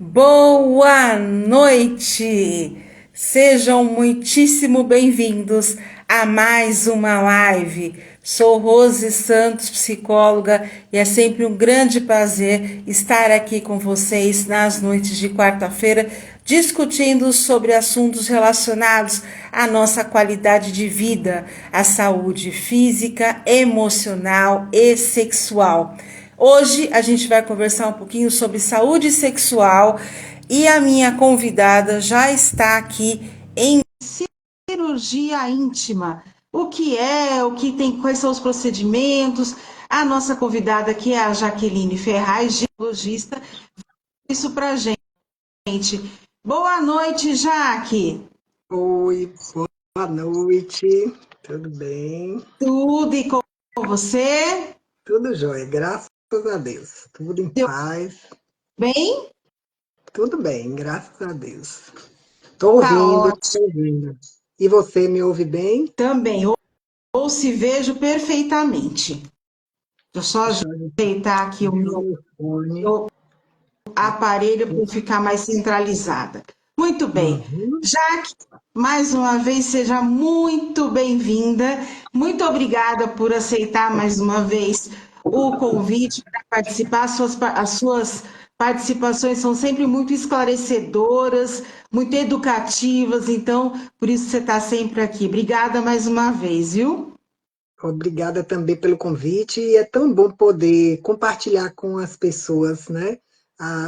Boa noite! Sejam muitíssimo bem-vindos a mais uma live. Sou Rose Santos, psicóloga, e é sempre um grande prazer estar aqui com vocês nas noites de quarta-feira, discutindo sobre assuntos relacionados à nossa qualidade de vida, à saúde física, emocional e sexual. Hoje a gente vai conversar um pouquinho sobre saúde sexual e a minha convidada já está aqui em cirurgia íntima. O que é, o que tem, quais são os procedimentos? A nossa convidada aqui é a Jaqueline Ferraz, ginecologista, isso pra gente. Boa noite, Jaque. Oi, boa noite, tudo bem? Tudo e com você? Tudo jóia, graças a Deus. Tudo em Deu paz, bem? tudo bem, graças a Deus. Tô Tá ouvindo, ótimo. tô ouvindo. E você me ouve bem? Também, ou se vejo perfeitamente. Deixa eu só Deixa eu ajeitar aqui o ligar o meu meu fone. aparelho para ficar mais centralizada. Muito bem. Uhum. Jaque, mais uma vez, seja muito bem-vinda. Muito obrigada por aceitar mais uma vez o convite para participar. As suas participações são sempre muito esclarecedoras, muito educativas, então, por isso você está sempre aqui. Obrigada mais uma vez, viu? Obrigada também pelo convite, e é tão bom poder compartilhar com as pessoas, né?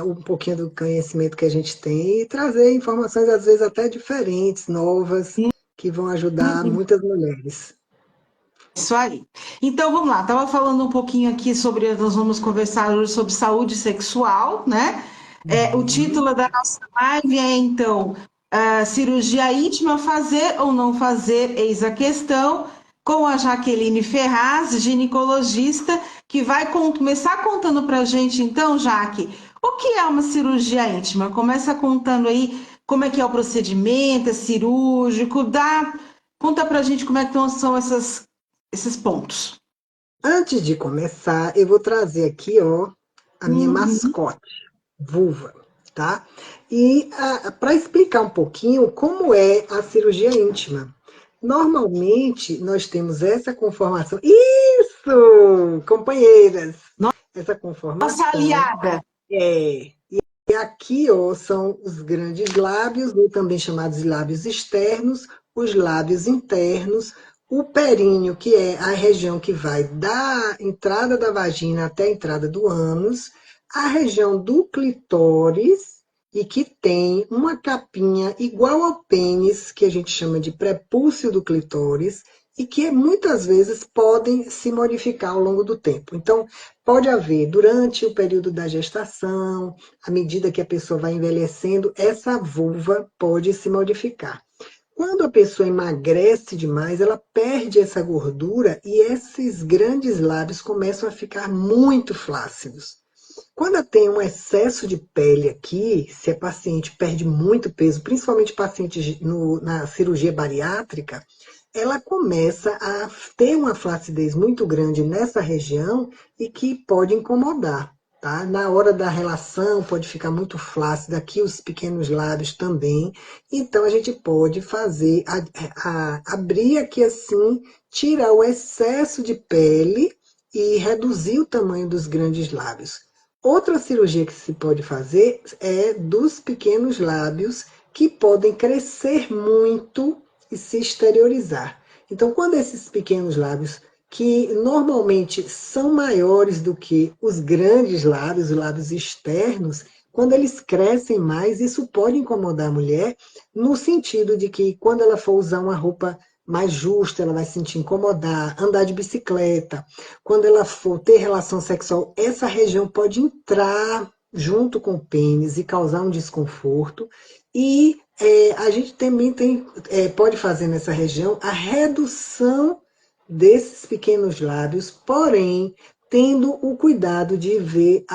Um pouquinho do conhecimento que a gente tem e trazer informações, às vezes, até diferentes, novas, que vão ajudar muitas mulheres. Isso aí. Então vamos lá, estava falando um pouquinho aqui sobre, nós vamos conversar hoje sobre saúde sexual, né? O Uhum. título da nossa live é então cirurgia íntima, fazer ou não fazer, eis a questão, com a Jaqueline Ferraz, ginecologista, que vai começar contando para a gente então, Jaque, o que é uma cirurgia íntima? Começa contando aí como é que é o procedimento, é cirúrgico, conta para a gente como é que são esses pontos. Antes de começar, eu vou trazer aqui, ó, a minha Uhum. mascote, vulva, tá? E para explicar um pouquinho como é a cirurgia íntima. Normalmente, nós temos essa conformação. Isso, companheiras! Essa Nossa conformação aliada. é. E aqui, ó, são os grandes lábios, ou também chamados de lábios externos, os lábios internos, o períneo, que é a região que vai da entrada da vagina até a entrada do ânus, a região do clitóris, e que tem uma capinha igual ao pênis, que a gente chama de prepúcio do clitóris, e que muitas vezes podem se modificar ao longo do tempo. Então, pode haver durante o período da gestação, à medida que a pessoa vai envelhecendo, essa vulva pode se modificar. Quando a pessoa emagrece demais, ela perde essa gordura e esses grandes lábios começam a ficar muito flácidos. Quando tem um excesso de pele aqui, se a paciente perde muito peso, principalmente pacientes na cirurgia bariátrica, ela começa a ter uma flacidez muito grande nessa região e que pode incomodar. Tá? Na hora da relação pode ficar muito flácida, aqui os pequenos lábios também. Então a gente pode fazer, abrir aqui assim, tirar o excesso de pele e reduzir o tamanho dos grandes lábios. Outra cirurgia que se pode fazer é dos pequenos lábios, que podem crescer muito e se exteriorizar. Então, quando esses pequenos lábios, que normalmente são maiores do que os grandes lábios, os lábios externos, quando eles crescem mais, isso pode incomodar a mulher, no sentido de que quando ela for usar uma roupa mais justa, ela vai se sentir incomodar, andar de bicicleta, quando ela for ter relação sexual, essa região pode entrar junto com o pênis e causar um desconforto. E a gente também pode fazer nessa região a redução desses pequenos lábios, porém, tendo o cuidado de ver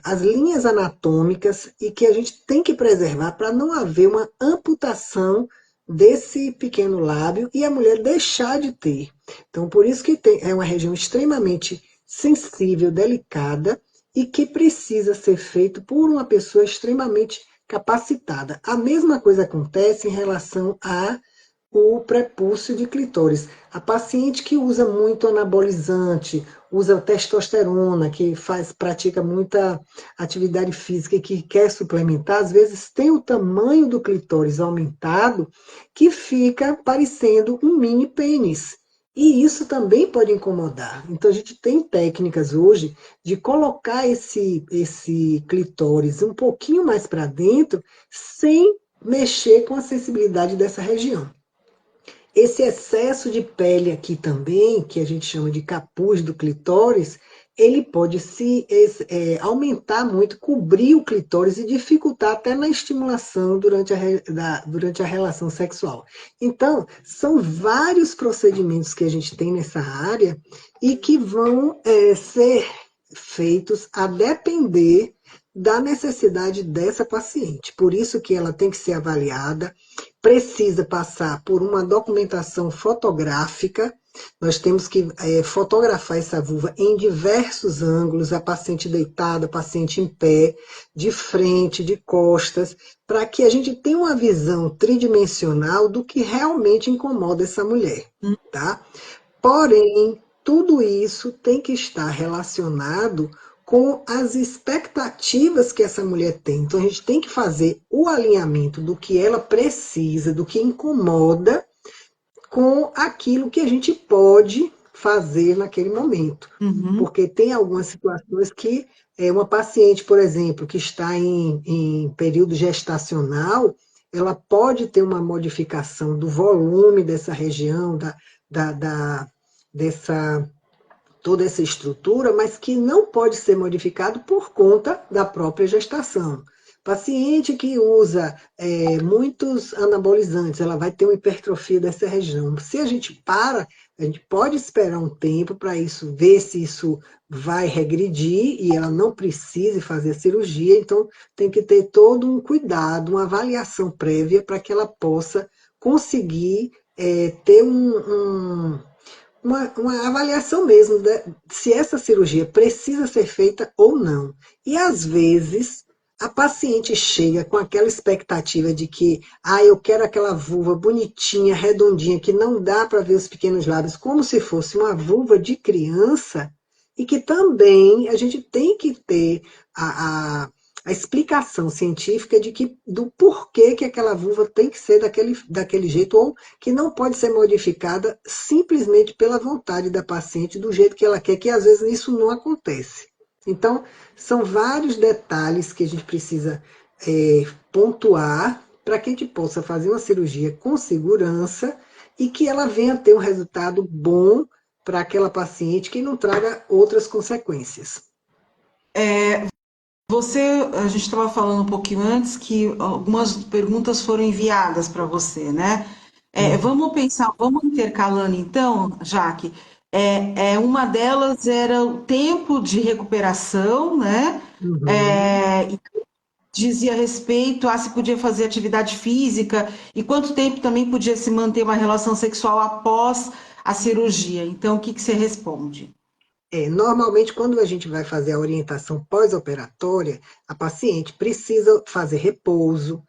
as linhas anatômicas e que a gente tem que preservar para não haver uma amputação desse pequeno lábio e a mulher deixar de ter. Então, por isso que é uma região extremamente sensível, delicada, e que precisa ser feito por uma pessoa extremamente capacitada. A mesma coisa acontece em relação a o prepúcio de clitóris. A paciente que usa muito anabolizante, usa testosterona, que pratica muita atividade física e que quer suplementar, às vezes tem o tamanho do clitóris aumentado que fica parecendo um mini pênis. E isso também pode incomodar. Então a gente tem técnicas hoje de colocar esse clitóris um pouquinho mais para dentro, sem mexer com a sensibilidade dessa região. Esse excesso de pele aqui também, que a gente chama de capuz do clitóris, ele pode aumentar muito, cobrir o clitóris e dificultar até na estimulação durante a relação sexual. Então, são vários procedimentos que a gente tem nessa área e que vão ser feitos a depender da necessidade dessa paciente. Por isso que ela tem que ser avaliada, precisa passar por uma documentação fotográfica. Nós temos que fotografar essa vulva em diversos ângulos, a paciente deitada, a paciente em pé, de frente, de costas, para que a gente tenha uma visão tridimensional do que realmente incomoda essa mulher, tá? Porém, tudo isso tem que estar relacionado com as expectativas que essa mulher tem. Então, a gente tem que fazer o alinhamento do que ela precisa, do que incomoda, com aquilo que a gente pode fazer naquele momento. Porque tem algumas situações que uma paciente, por exemplo, que está em período gestacional, ela pode ter uma modificação do volume dessa região, dessa toda essa estrutura, mas que não pode ser modificado por conta da própria gestação. Paciente que usa muitos anabolizantes, ela vai ter uma hipertrofia dessa região. Se a gente a gente pode esperar um tempo para isso, ver se isso vai regredir e ela não precise fazer a cirurgia, então tem que ter todo um cuidado, uma avaliação prévia para que ela possa conseguir ter uma avaliação mesmo se essa cirurgia precisa ser feita ou não. E às vezes a paciente chega com aquela expectativa de que, eu quero aquela vulva bonitinha, redondinha, que não dá para ver os pequenos lábios, como se fosse uma vulva de criança, e que também a gente tem que ter a explicação científica do porquê que aquela vulva tem que ser daquele jeito, ou que não pode ser modificada simplesmente pela vontade da paciente, do jeito que ela quer, que às vezes isso não acontece. Então, são vários detalhes que a gente precisa pontuar para que a gente possa fazer uma cirurgia com segurança e que ela venha ter um resultado bom para aquela paciente, que não traga outras consequências. A gente estava falando um pouquinho antes que algumas perguntas foram enviadas para você, né? Vamos pensar, vamos intercalando então, Jaque. Uma delas era o tempo de recuperação, né? E dizia a respeito a se podia fazer atividade física e quanto tempo também podia se manter uma relação sexual após a cirurgia. Então, o que você responde? Normalmente, quando a gente vai fazer a orientação pós-operatória, a paciente precisa fazer repouso.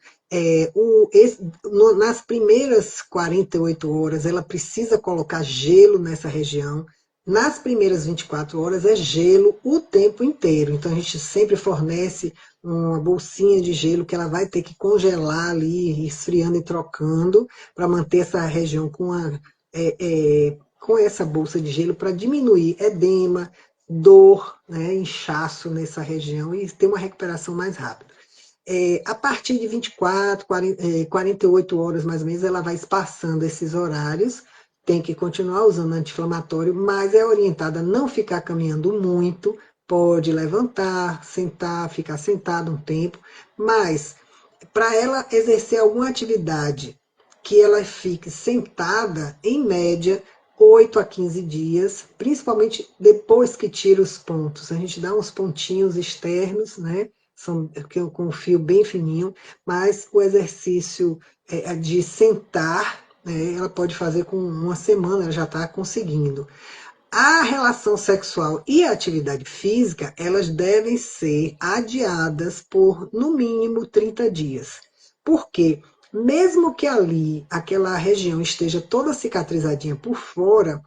Nas primeiras 48 horas, ela precisa colocar gelo nessa região. Nas primeiras 24 horas, é gelo o tempo inteiro. Então, a gente sempre fornece uma bolsinha de gelo que ela vai ter que congelar ali, esfriando e trocando, para manter essa região com essa bolsa de gelo para diminuir edema, dor, né, inchaço nessa região e ter uma recuperação mais rápida. A partir de 24, 48 horas mais ou menos, ela vai espaçando esses horários, tem que continuar usando anti-inflamatório, mas é orientada a não ficar caminhando muito, pode levantar, sentar, ficar sentado um tempo, mas para ela exercer alguma atividade que ela fique sentada, em média, 8 a 15 dias, principalmente depois que tira os pontos. A gente dá uns pontinhos externos, né? Com um fio bem fininho, mas o exercício de sentar, ela pode fazer com uma semana, ela já está conseguindo. A relação sexual e a atividade física, elas devem ser adiadas por, no mínimo, 30 dias. Por quê? Mesmo que ali, aquela região esteja toda cicatrizadinha por fora,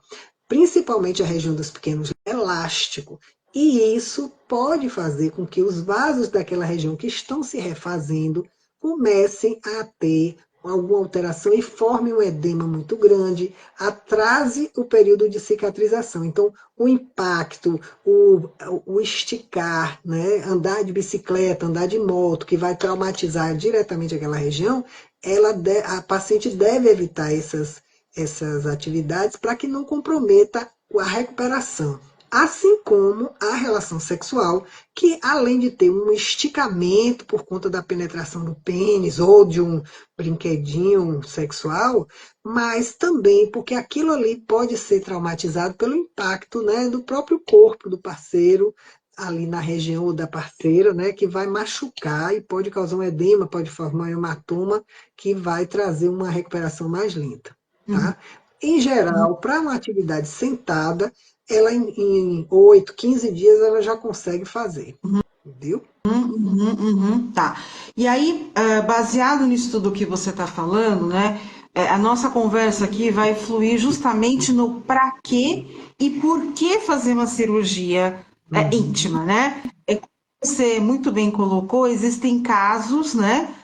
principalmente a região dos pequenos, é elástico. E isso pode fazer com que os vasos daquela região que estão se refazendo comecem a ter alguma alteração e forme um edema muito grande, atrase o período de cicatrização. Então, o impacto, o esticar, né, andar de bicicleta, andar de moto, que vai traumatizar diretamente aquela região, a paciente deve evitar essas atividades para que não comprometa a recuperação. Assim como a relação sexual, que além de ter um esticamento por conta da penetração do pênis ou de um brinquedinho sexual, mas também porque aquilo ali pode ser traumatizado pelo impacto, né, do próprio corpo do parceiro ali na região da parceira, né, que vai machucar e pode causar um edema, pode formar um hematoma que vai trazer uma recuperação mais lenta. Uhum, Tá? Em geral, para uma atividade sentada, ela em 8, 15 dias ela já consegue fazer. Entendeu? tá. E aí, baseado nisso tudo que você está falando, né? A nossa conversa aqui vai fluir justamente no para quê e por que fazer uma cirurgia Uhum. íntima, né? Como você muito bem colocou, existem casos, né?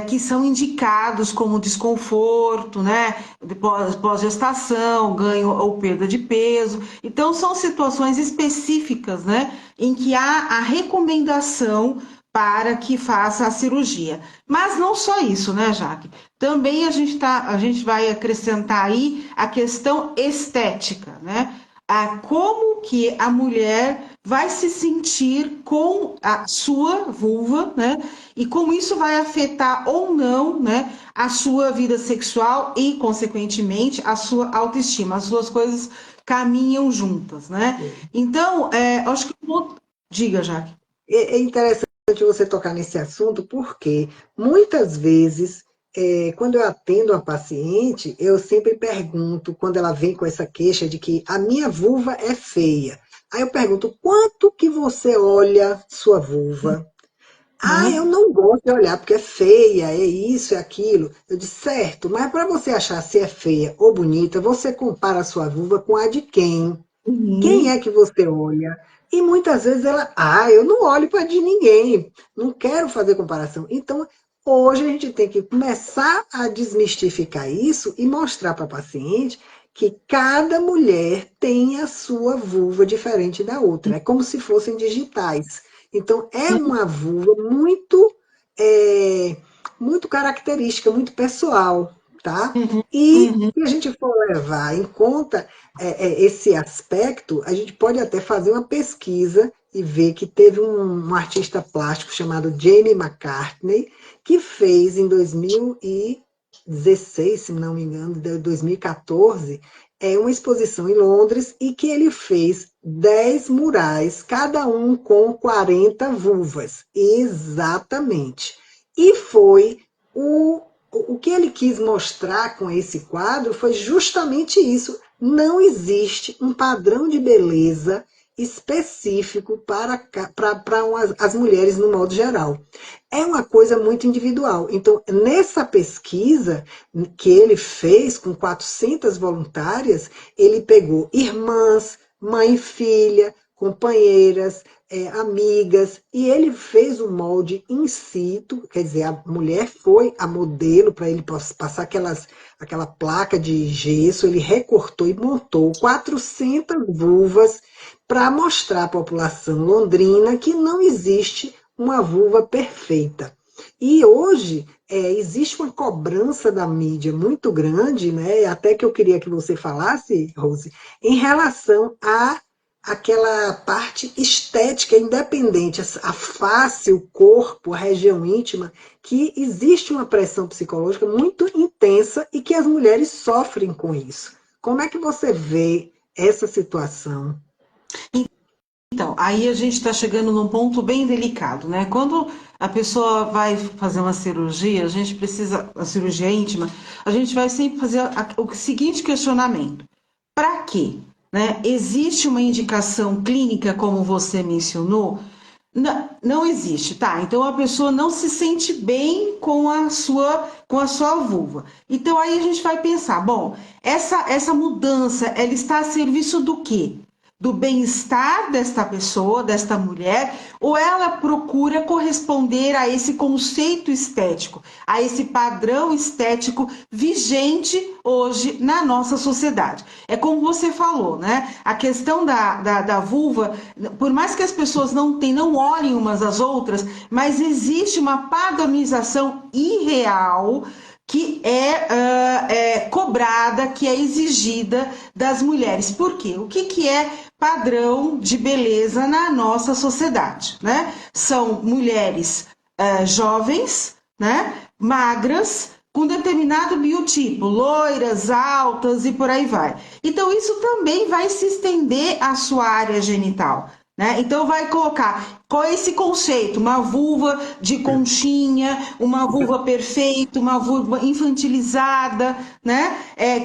Que são indicados como desconforto, né? Pós-gestação, ganho ou perda de peso. Então, são situações específicas, né? Em que há a recomendação para que faça a cirurgia. Mas não só isso, né, Jaque? Também a gente vai acrescentar aí a questão estética, né? Como que a mulher vai se sentir com a sua vulva, né? E como isso vai afetar ou não, né, a sua vida sexual e, consequentemente, a sua autoestima. As duas coisas caminham juntas, né? Então, acho que... Diga, Jaque. É interessante você tocar nesse assunto, porque muitas vezes, quando eu atendo a paciente, eu sempre pergunto, quando ela vem com essa queixa de que a minha vulva é feia. Aí eu pergunto, quanto que você olha sua vulva? Ah, eu Uhum. não gosto de olhar porque é feia, é isso, é aquilo. Eu disse, certo, mas para você achar se é feia ou bonita, você compara a sua vulva com a de quem? Quem é Uhum. que você olha? E muitas vezes ela, eu não olho para de ninguém, não quero fazer comparação. Então, hoje a gente tem que começar a desmistificar isso e mostrar para a paciente que cada mulher tem a sua vulva diferente da outra. É como se fossem digitais. Então, é uma vulva é, muito característica, muito pessoal, tá? Uhum. E Uhum. se a gente for levar em conta esse aspecto, a gente pode até fazer uma pesquisa e ver que teve um artista plástico chamado Jamie McCartney, que fez em 2016, se não me engano, 2014, uma exposição em Londres e que ele fez 10 murais, cada um com 40 vulvas. Exatamente. E foi o que ele quis mostrar com esse quadro foi justamente isso. Não existe um padrão de beleza específico para as mulheres no modo geral. É uma coisa muito individual. Então, nessa pesquisa que ele fez com 400 voluntárias, ele pegou irmãs, mãe e filha, companheiras, amigas, e ele fez o molde in situ, quer dizer, a mulher foi a modelo para ele passar aquela placa de gesso, ele recortou e montou 400 vulvas para mostrar à população londrina que não existe uma vulva perfeita. E hoje existe uma cobrança da mídia muito grande, né? Até que eu queria que você falasse, Rose, em relação a aquela parte estética independente, a face, o corpo, a região íntima, que existe uma pressão psicológica muito intensa e que as mulheres sofrem com isso. Como é que você vê essa situação? Então, aí a gente está chegando num ponto bem delicado, né? Quando a pessoa vai fazer uma cirurgia, a gente precisa, a cirurgia íntima, a gente vai sempre fazer o seguinte questionamento: para quê? né? Existe uma indicação clínica, como você mencionou? Não existe, tá? Então a pessoa não se sente bem com a sua vulva. Então aí a gente vai pensar, bom, essa mudança, ela está a serviço do quê? Do bem-estar desta pessoa, desta mulher, ou ela procura corresponder a esse conceito estético, a esse padrão estético vigente hoje na nossa sociedade. É como você falou, né? A questão da vulva, por mais que as pessoas não olhem umas às outras, mas existe uma padronização irreal que é cobrada, que é exigida das mulheres. Por quê? O que é padrão de beleza na nossa sociedade, né? São mulheres jovens, né? Magras, com determinado biotipo, loiras, altas e por aí vai. Então, isso também vai se estender à sua área genital. Né? Então vai colocar qual é esse conceito, uma vulva de conchinha, uma vulva perfeita, uma vulva infantilizada, né?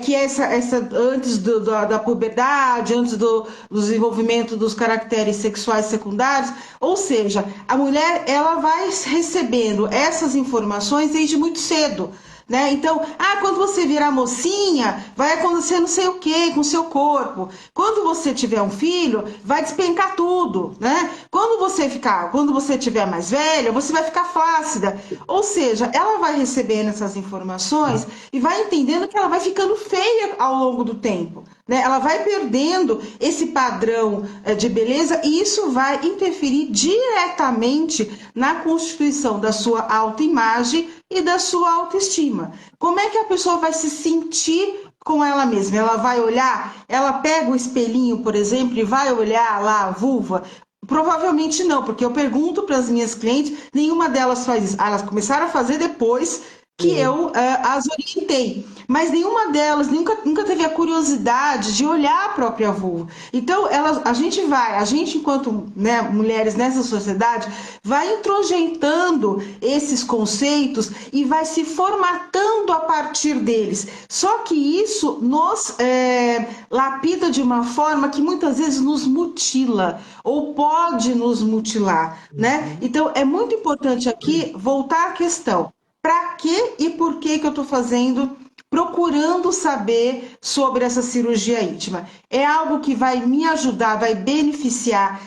Que é essa antes da puberdade, antes do desenvolvimento dos caracteres sexuais secundários, ou seja, a mulher ela vai recebendo essas informações desde muito cedo. Né? Então, quando você virar mocinha, vai acontecer não sei o que com o seu corpo. Quando você tiver um filho, vai despencar tudo, né? Quando você tiver mais velha, você vai ficar flácida. Ou seja, ela vai recebendo essas informações e vai entendendo que ela vai ficando feia ao longo do tempo. Né? Ela vai perdendo esse padrão de beleza e isso vai interferir diretamente na constituição da sua autoimagem e da sua autoestima. Como é que a pessoa vai se sentir com ela mesma? Ela vai olhar, ela pega o espelhinho, por exemplo, e vai olhar lá a vulva? Provavelmente não, porque eu pergunto para as minhas clientes, nenhuma delas faz isso. Elas começaram a fazer depois que eu as orientei, mas nenhuma delas nunca teve a curiosidade de olhar a própria vulva. Então, a gente enquanto né, mulheres nessa sociedade, vai introjetando esses conceitos e vai se formatando a partir deles. Só que isso nos lapida de uma forma que muitas vezes nos mutila, ou pode nos mutilar, né? Então, é muito importante aqui voltar à questão. Para que e por que eu estou procurando saber sobre essa cirurgia íntima? É algo que vai me ajudar, vai beneficiar,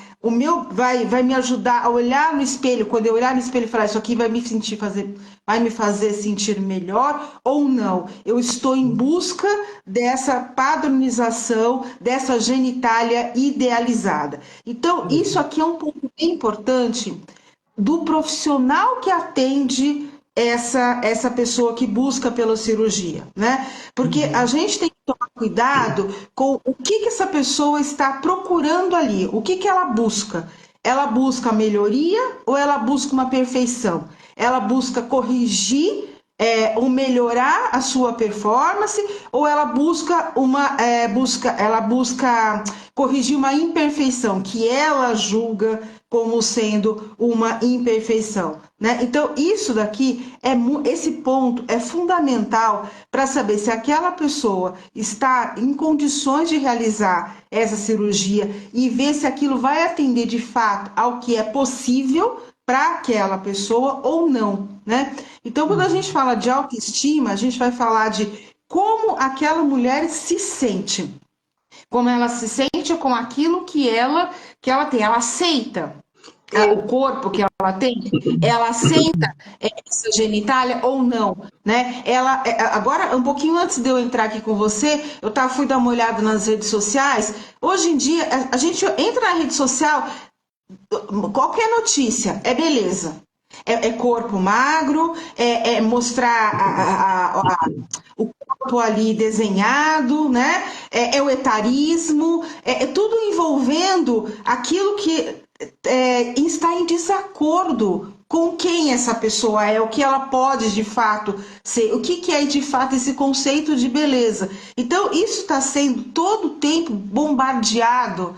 vai me ajudar a olhar no espelho, quando eu olhar no espelho e falar, isso aqui vai me fazer sentir melhor ou não? Eu estou em busca dessa padronização, dessa genitália idealizada. Então, isso aqui é um ponto bem importante do profissional que atende essa pessoa que busca pela cirurgia, né? Porque a gente tem que tomar cuidado com o que essa pessoa está procurando ali, o que ela busca. Ela busca melhoria ou ela busca uma perfeição? Ela busca corrigir ou melhorar a sua performance, ou ela busca corrigir uma imperfeição que ela julga como sendo uma imperfeição, né? Então isso daqui esse ponto é fundamental para saber se aquela pessoa está em condições de realizar essa cirurgia e ver se aquilo vai atender de fato ao que é possível para aquela pessoa ou não, né? Então, quando a gente fala de autoestima, a gente vai falar de como aquela mulher se sente, como ela se sente com aquilo que ela tem, ela aceita o corpo que ela tem, ela aceita essa genitália ou não, né? Agora, um pouquinho antes de eu entrar aqui com você, fui dar uma olhada nas redes sociais. Hoje em dia, a gente entra na rede social, qualquer notícia é beleza. É corpo magro, é mostrar o corpo ali desenhado, né? É o etarismo, é tudo envolvendo aquilo que está em desacordo com quem essa pessoa é, o que ela pode de fato ser, o que é de fato esse conceito de beleza. Então, isso está sendo todo o tempo bombardeado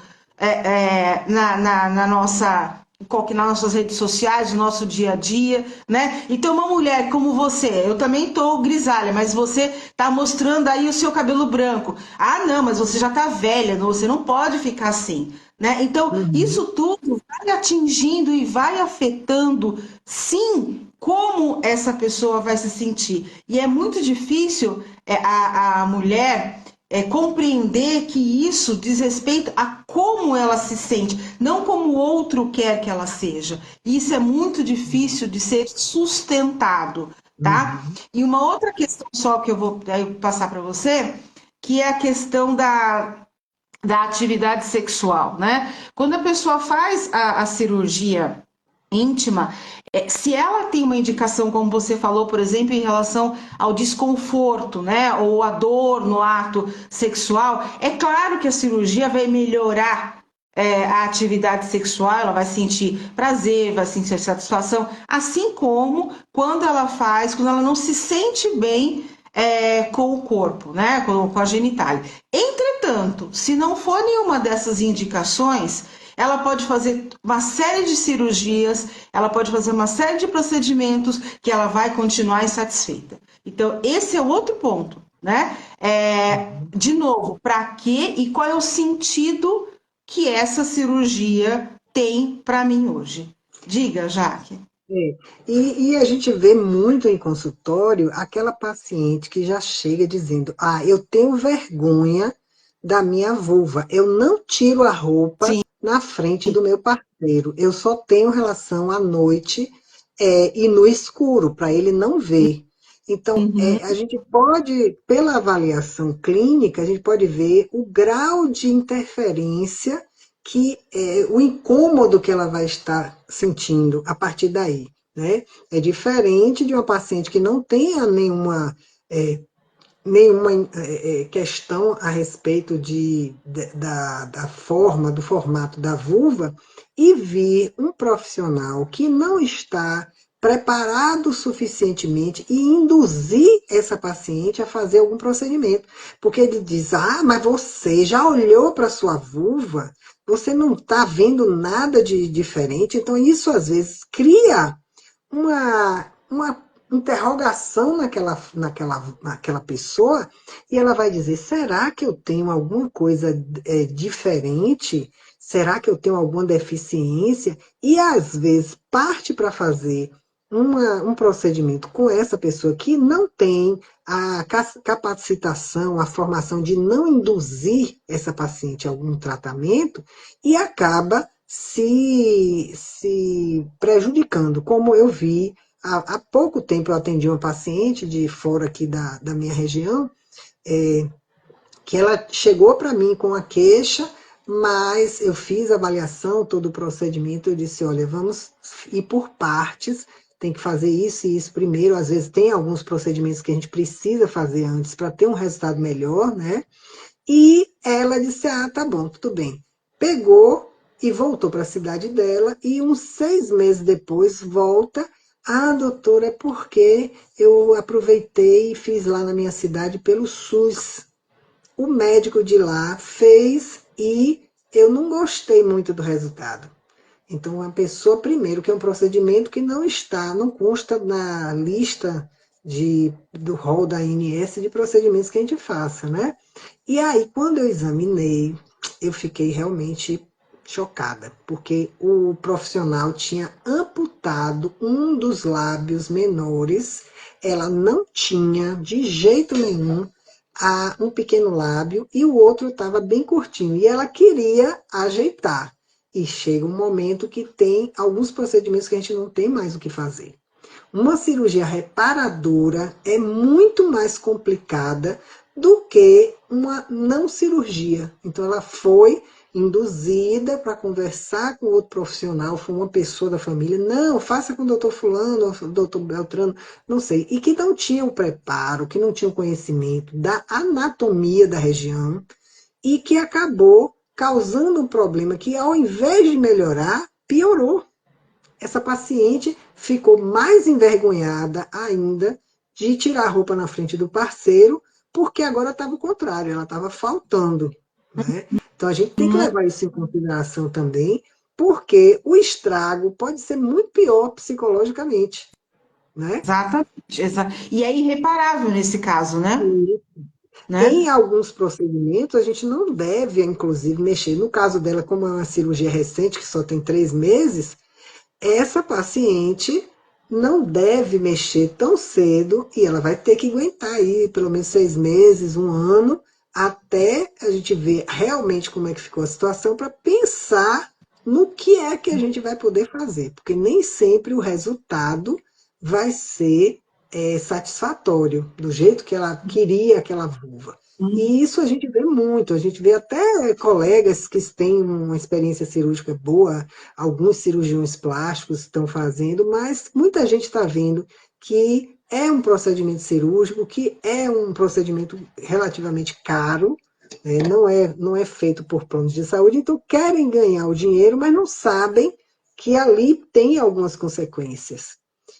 na nossa nas nossas redes sociais, no nosso dia a dia, né? Então, uma mulher como você, eu também tô grisalha, mas você tá mostrando aí o seu cabelo branco. Ah, não, mas você já tá velha, você não pode ficar assim, né? Então, Uhum. isso tudo vai atingindo e vai afetando, sim, como essa pessoa vai se sentir. E é muito difícil a mulher compreender que isso diz respeito a como ela se sente, não como o outro quer que ela seja. E isso é muito difícil de ser sustentado, tá? Uhum. E uma outra questão só que eu vou passar para você, que é a questão da atividade sexual, né? Quando a pessoa faz a cirurgia íntima, se ela tem uma indicação, como você falou, por exemplo, em relação ao desconforto, né, ou a dor no ato sexual, é claro que a cirurgia vai melhorar a atividade sexual, ela vai sentir prazer, vai sentir satisfação, assim como quando ela não se sente bem com o corpo, né, com a genitália. Entretanto, se não for nenhuma dessas indicações, ela pode fazer uma série de cirurgias, ela pode fazer uma série de procedimentos que ela vai continuar insatisfeita. Então, esse é outro ponto, né? De novo, para quê e qual é o sentido que essa cirurgia tem para mim hoje? Diga, Jaque. É. E a gente vê muito em consultório aquela paciente que já chega dizendo: Ah, eu tenho vergonha da minha vulva, eu não tiro a roupa Sim. na frente do meu parceiro, eu só tenho relação à noite, e no escuro, para ele não ver. Então, Uhum. a gente pode, pela avaliação clínica, a gente pode ver o grau de interferência o incômodo que ela vai estar sentindo a partir daí, né? É diferente de uma paciente que não tenha nenhuma questão a respeito da forma, do formato da vulva, e vir um profissional que não está preparado suficientemente e induzir essa paciente a fazer algum procedimento. Porque ele diz: Ah, mas você já olhou para a sua vulva? Você não está vendo nada de diferente? Então, isso às vezes cria uma interrogação naquela pessoa, e ela vai dizer: será que eu tenho alguma coisa diferente? Será que eu tenho alguma deficiência? E às vezes parte para fazer um procedimento com essa pessoa que não tem a capacitação, a formação de não induzir essa paciente a algum tratamento, e acaba se prejudicando, como eu vi. Há pouco tempo eu atendi uma paciente de fora aqui da minha região, que ela chegou para mim com a queixa, mas eu fiz a avaliação, todo o procedimento, eu disse: olha, vamos ir por partes, tem que fazer isso e isso primeiro. Às vezes tem alguns procedimentos que a gente precisa fazer antes para ter um resultado melhor, né? E ela disse: ah, tá bom, tudo bem. Pegou e voltou para a cidade dela, e uns 6 meses depois volta: ah, doutora, é porque eu aproveitei e fiz lá na minha cidade pelo SUS. O médico de lá fez e eu não gostei muito do resultado. Então, a pessoa, primeiro, que é um procedimento que não consta na lista do rol da ANS de procedimentos que a gente faça, né? E aí, quando eu examinei, eu fiquei realmente chocada, porque o profissional tinha amputado um dos lábios menores, ela não tinha de jeito nenhum um pequeno lábio, e o outro estava bem curtinho, e ela queria ajeitar. E chega um momento que tem alguns procedimentos que a gente não tem mais o que fazer. Uma cirurgia reparadora é muito mais complicada do que uma não cirurgia. Então, ela foi induzida para conversar com outro profissional, foi uma pessoa da família: não, faça com o doutor fulano, ou doutor Beltrano, não sei, e que não tinha o preparo, que não tinha o conhecimento da anatomia da região, e que acabou causando um problema que, ao invés de melhorar, piorou. Essa paciente ficou mais envergonhada ainda de tirar a roupa na frente do parceiro, porque agora estava o contrário, ela estava faltando, né? Então a gente tem que levar isso em consideração também, porque o estrago pode ser muito pior psicologicamente, né? Exatamente. E é irreparável nesse caso, né? E em Né? alguns procedimentos, a gente não deve, inclusive, mexer. No caso dela, como é uma cirurgia recente, que só tem 3 meses, essa paciente não deve mexer tão cedo e ela vai ter que aguentar aí pelo menos 6 meses, um ano, até a gente ver realmente como é que ficou a situação para pensar no que é que a gente vai poder fazer, porque nem sempre o resultado vai ser satisfatório, do jeito que ela queria aquela vulva. Hum. E isso a gente vê muito, a gente vê até colegas que têm uma experiência cirúrgica boa, alguns cirurgiões plásticos estão fazendo, mas muita gente está vendo que é um procedimento cirúrgico, que é um procedimento relativamente caro, não é feito por planos de saúde, então querem ganhar o dinheiro, mas não sabem que ali tem algumas consequências.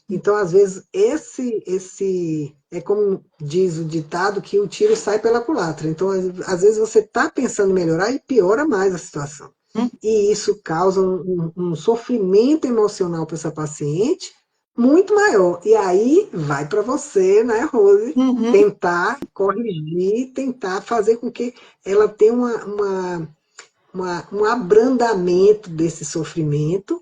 Então, às vezes, esse é como diz o ditado que o tiro sai pela culatra. Então, às vezes você está pensando em melhorar e piora mais a situação. E isso causa um sofrimento emocional para essa paciente muito maior. E aí vai para você, né, Rose, Uhum. tentar corrigir, tentar fazer com que ela tenha um abrandamento desse sofrimento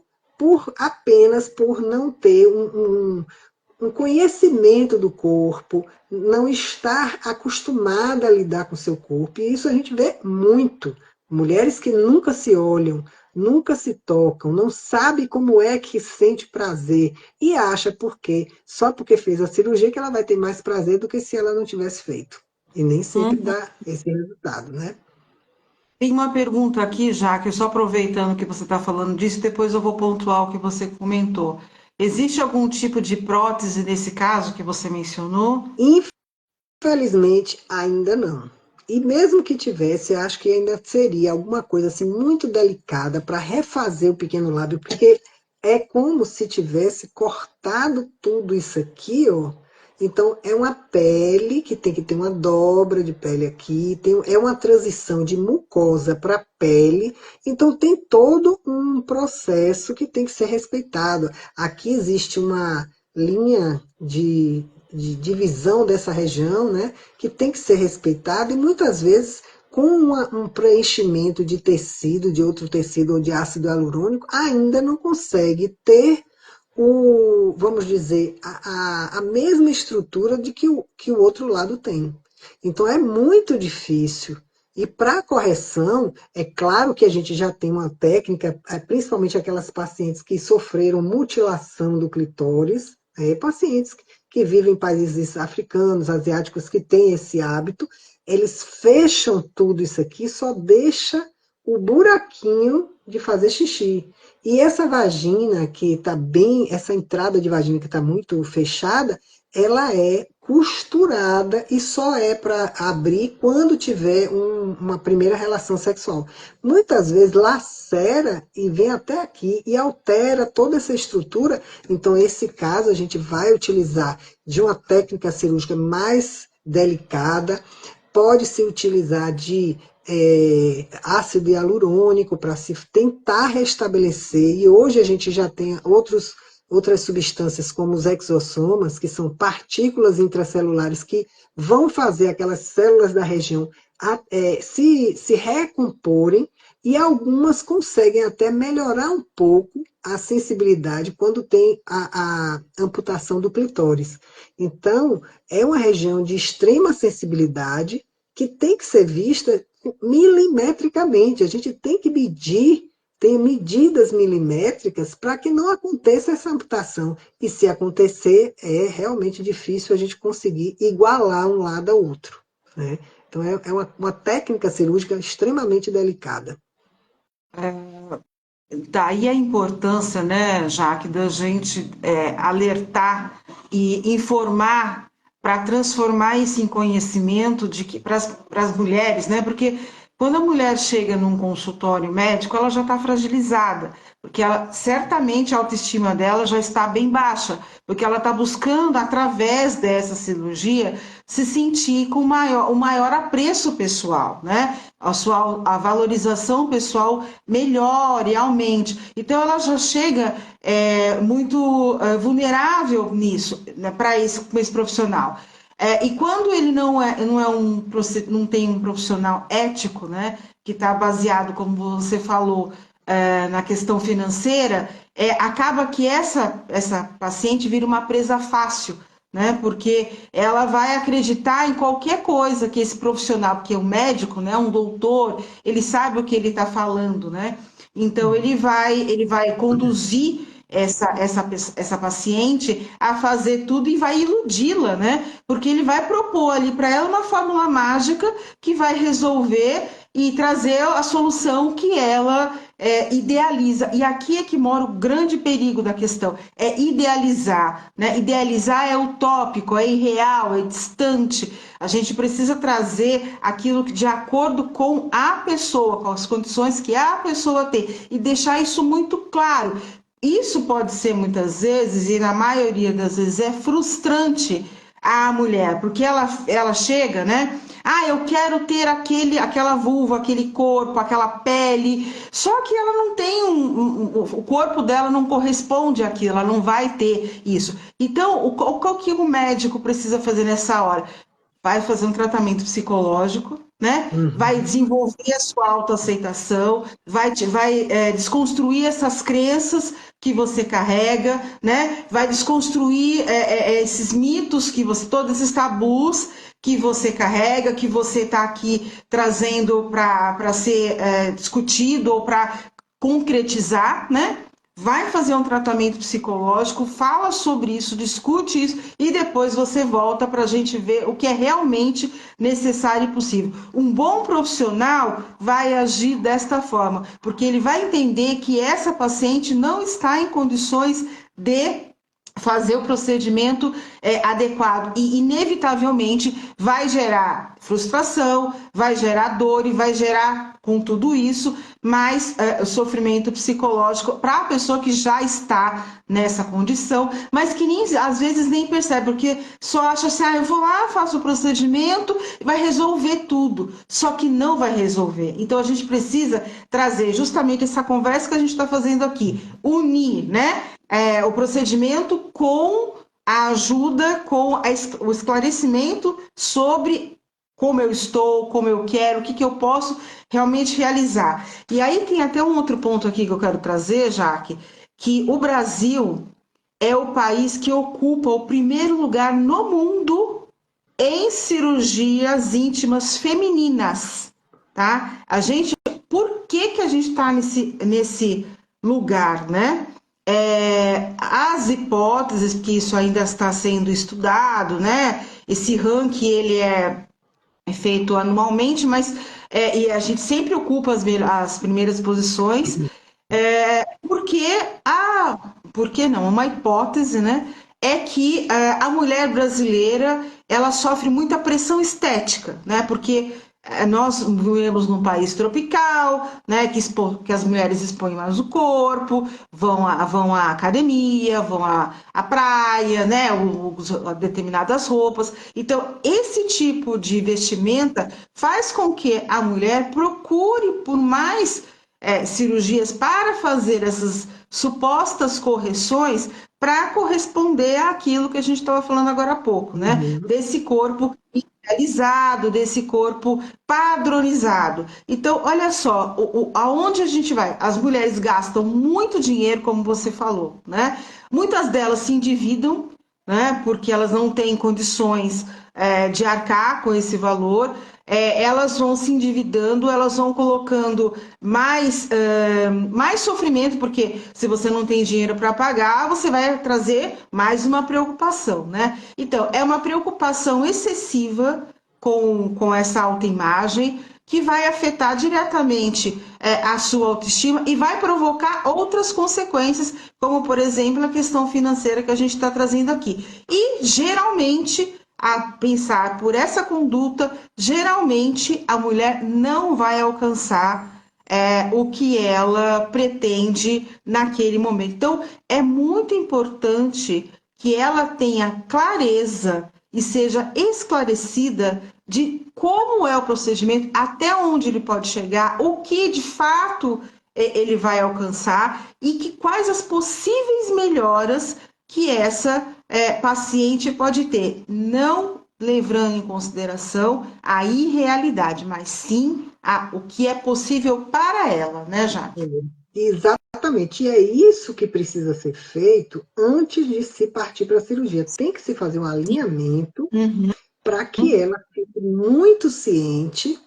apenas por não ter um conhecimento do corpo, não estar acostumada a lidar com o seu corpo. E isso a gente vê muito. Mulheres que nunca se olham, nunca se tocam, não sabe como é que sente prazer e acha só porque fez a cirurgia que ela vai ter mais prazer do que se ela não tivesse feito. E nem sempre Uhum. dá esse resultado, né? Tem uma pergunta aqui, já que só aproveitando que você está falando disso, depois eu vou pontuar o que você comentou. Existe algum tipo de prótese nesse caso que você mencionou? Infelizmente, ainda não. E mesmo que tivesse, acho que ainda seria alguma coisa assim muito delicada para refazer o pequeno lábio, porque é como se tivesse cortado tudo isso aqui, ó. Então é uma pele que tem que ter uma dobra de pele aqui, é uma transição de mucosa para pele, então tem todo um processo que tem que ser respeitado. Aqui existe uma linha de divisão dessa região, né, que tem que ser respeitada e muitas vezes com um preenchimento de tecido, de outro tecido ou de ácido hialurônico, ainda não consegue ter vamos dizer, a mesma estrutura de que o outro lado tem. Então é muito difícil. E para correção, é claro que a gente já tem uma técnica, principalmente aquelas pacientes que sofreram mutilação do clitóris, pacientes que vivem em países africanos, asiáticos, que têm esse hábito, eles fecham tudo isso aqui, só deixa o buraquinho de fazer xixi. E essa vagina que está bem, essa entrada de vagina que está muito fechada, ela é costurada e só é para abrir quando tiver uma primeira relação sexual. Muitas vezes lacera e vem até aqui e altera toda essa estrutura. Então, nesse caso, a gente vai utilizar de uma técnica cirúrgica mais delicada, pode se utilizar de ácido hialurônico para se tentar restabelecer, e hoje a gente já tem outras substâncias como os exossomas, que são partículas intracelulares que vão fazer aquelas células da região se recomporem, e algumas conseguem até melhorar um pouco a sensibilidade quando tem a amputação do clitóris. Então, é uma região de extrema sensibilidade que tem que ser vista milimetricamente. A gente tem que medir, tem medidas milimétricas para que não aconteça essa amputação. E se acontecer, é realmente difícil a gente conseguir igualar um lado ao outro, né? Então é uma técnica cirúrgica extremamente delicada. Daí a importância, né, Jaque, da gente alertar e informar para transformar isso em conhecimento de que para as mulheres, né? Porque Quando a mulher chega num consultório médico, ela já está fragilizada, porque ela, certamente a autoestima dela já está bem baixa, porque ela está buscando, através dessa cirurgia, se sentir com o maior apreço pessoal, né? A valorização pessoal melhore, aumente. Então, ela já chega muito vulnerável nisso, né, para esse profissional. E quando ele não tem um profissional ético, né, que está baseado, como você falou, na questão financeira, acaba que essa paciente vira uma presa fácil, né, porque ela vai acreditar em qualquer coisa que esse profissional, porque o médico, né, um doutor, ele sabe o que ele está falando, né? Então ele vai conduzir essa paciente a fazer tudo e vai iludi-la, né? Porque ele vai propor ali para ela uma fórmula mágica que vai resolver e trazer a solução que ela idealiza. E aqui é que mora o grande perigo da questão, é idealizar, né? Idealizar é utópico, é irreal, é distante. A gente precisa trazer aquilo que de acordo com a pessoa, com as condições que a pessoa tem, e deixar isso muito claro. Isso pode ser muitas vezes, e na maioria das vezes, é frustrante à mulher, porque ela chega, né? Ah, eu quero ter aquela vulva, aquele corpo, aquela pele. Só que ela não tem o corpo dela não corresponde àquilo, ela não vai ter isso. Então, o que o médico precisa fazer nessa hora? Vai fazer um tratamento psicológico, né? Vai desenvolver a sua autoaceitação, vai desconstruir essas crenças que você carrega, né? Vai desconstruir esses mitos todos esses tabus que você carrega, que você está aqui trazendo para ser discutido ou para concretizar, né? Vai fazer um tratamento psicológico, fala sobre isso, discute isso e depois você volta para a gente ver o que é realmente necessário e possível. Um bom profissional vai agir desta forma, porque ele vai entender que essa paciente não está em condições de fazer o procedimento adequado e inevitavelmente vai gerar frustração, vai gerar dor e vai gerar com tudo isso mais sofrimento psicológico para a pessoa que já está nessa condição, mas que às vezes nem percebe, porque só acha assim, eu vou lá, faço o procedimento e vai resolver tudo, só que não vai resolver. Então a gente precisa trazer justamente essa conversa que a gente está fazendo aqui, unir, né? O procedimento com a ajuda, com o esclarecimento sobre como eu estou, como eu quero, o que eu posso realmente realizar. E aí tem até um outro ponto aqui que eu quero trazer, Jaque, que o Brasil é o país que ocupa o primeiro lugar no mundo em cirurgias íntimas femininas, tá? Por que a gente está nesse lugar, né? As hipóteses, que isso ainda está sendo estudado, né? Esse ranking ele é feito anualmente, mas e a gente sempre ocupa as primeiras posições, porque por que não? Uma hipótese, né? É que a mulher brasileira ela sofre muita pressão estética, né? Porque nós vivemos num país tropical, né? Que as mulheres expõem mais o corpo, vão à academia, vão à praia, né? Determinadas roupas. Então, esse tipo de vestimenta faz com que a mulher procure por mais cirurgias para fazer essas supostas correções para corresponder àquilo que a gente estava falando agora há pouco, né? Desse corpo idealizado, desse corpo padronizado. Então, olha só, aonde a gente vai? As mulheres gastam muito dinheiro, como você falou, né? Muitas delas se endividam, né? Porque elas não têm condições de arcar com esse valor. Elas vão se endividando, elas vão colocando mais sofrimento, porque se você não tem dinheiro para pagar, você vai trazer mais uma preocupação, né? Então, é uma preocupação excessiva com essa autoimagem, que vai afetar diretamente a sua autoestima e vai provocar outras consequências, como, por exemplo, a questão financeira que a gente está trazendo aqui. E, geralmente, a pensar por essa conduta, geralmente a mulher não vai alcançar o que ela pretende naquele momento. Então, é muito importante que ela tenha clareza e seja esclarecida de como é o procedimento, até onde ele pode chegar, o que de fato ele vai alcançar e que quais as possíveis melhoras que essa paciente pode ter, não levando em consideração a irrealidade, mas sim o que é possível para ela, né, Jaque? Exatamente, e é isso que precisa ser feito antes de se partir para a cirurgia. Tem que se fazer um alinhamento Uhum. para que ela fique muito ciente,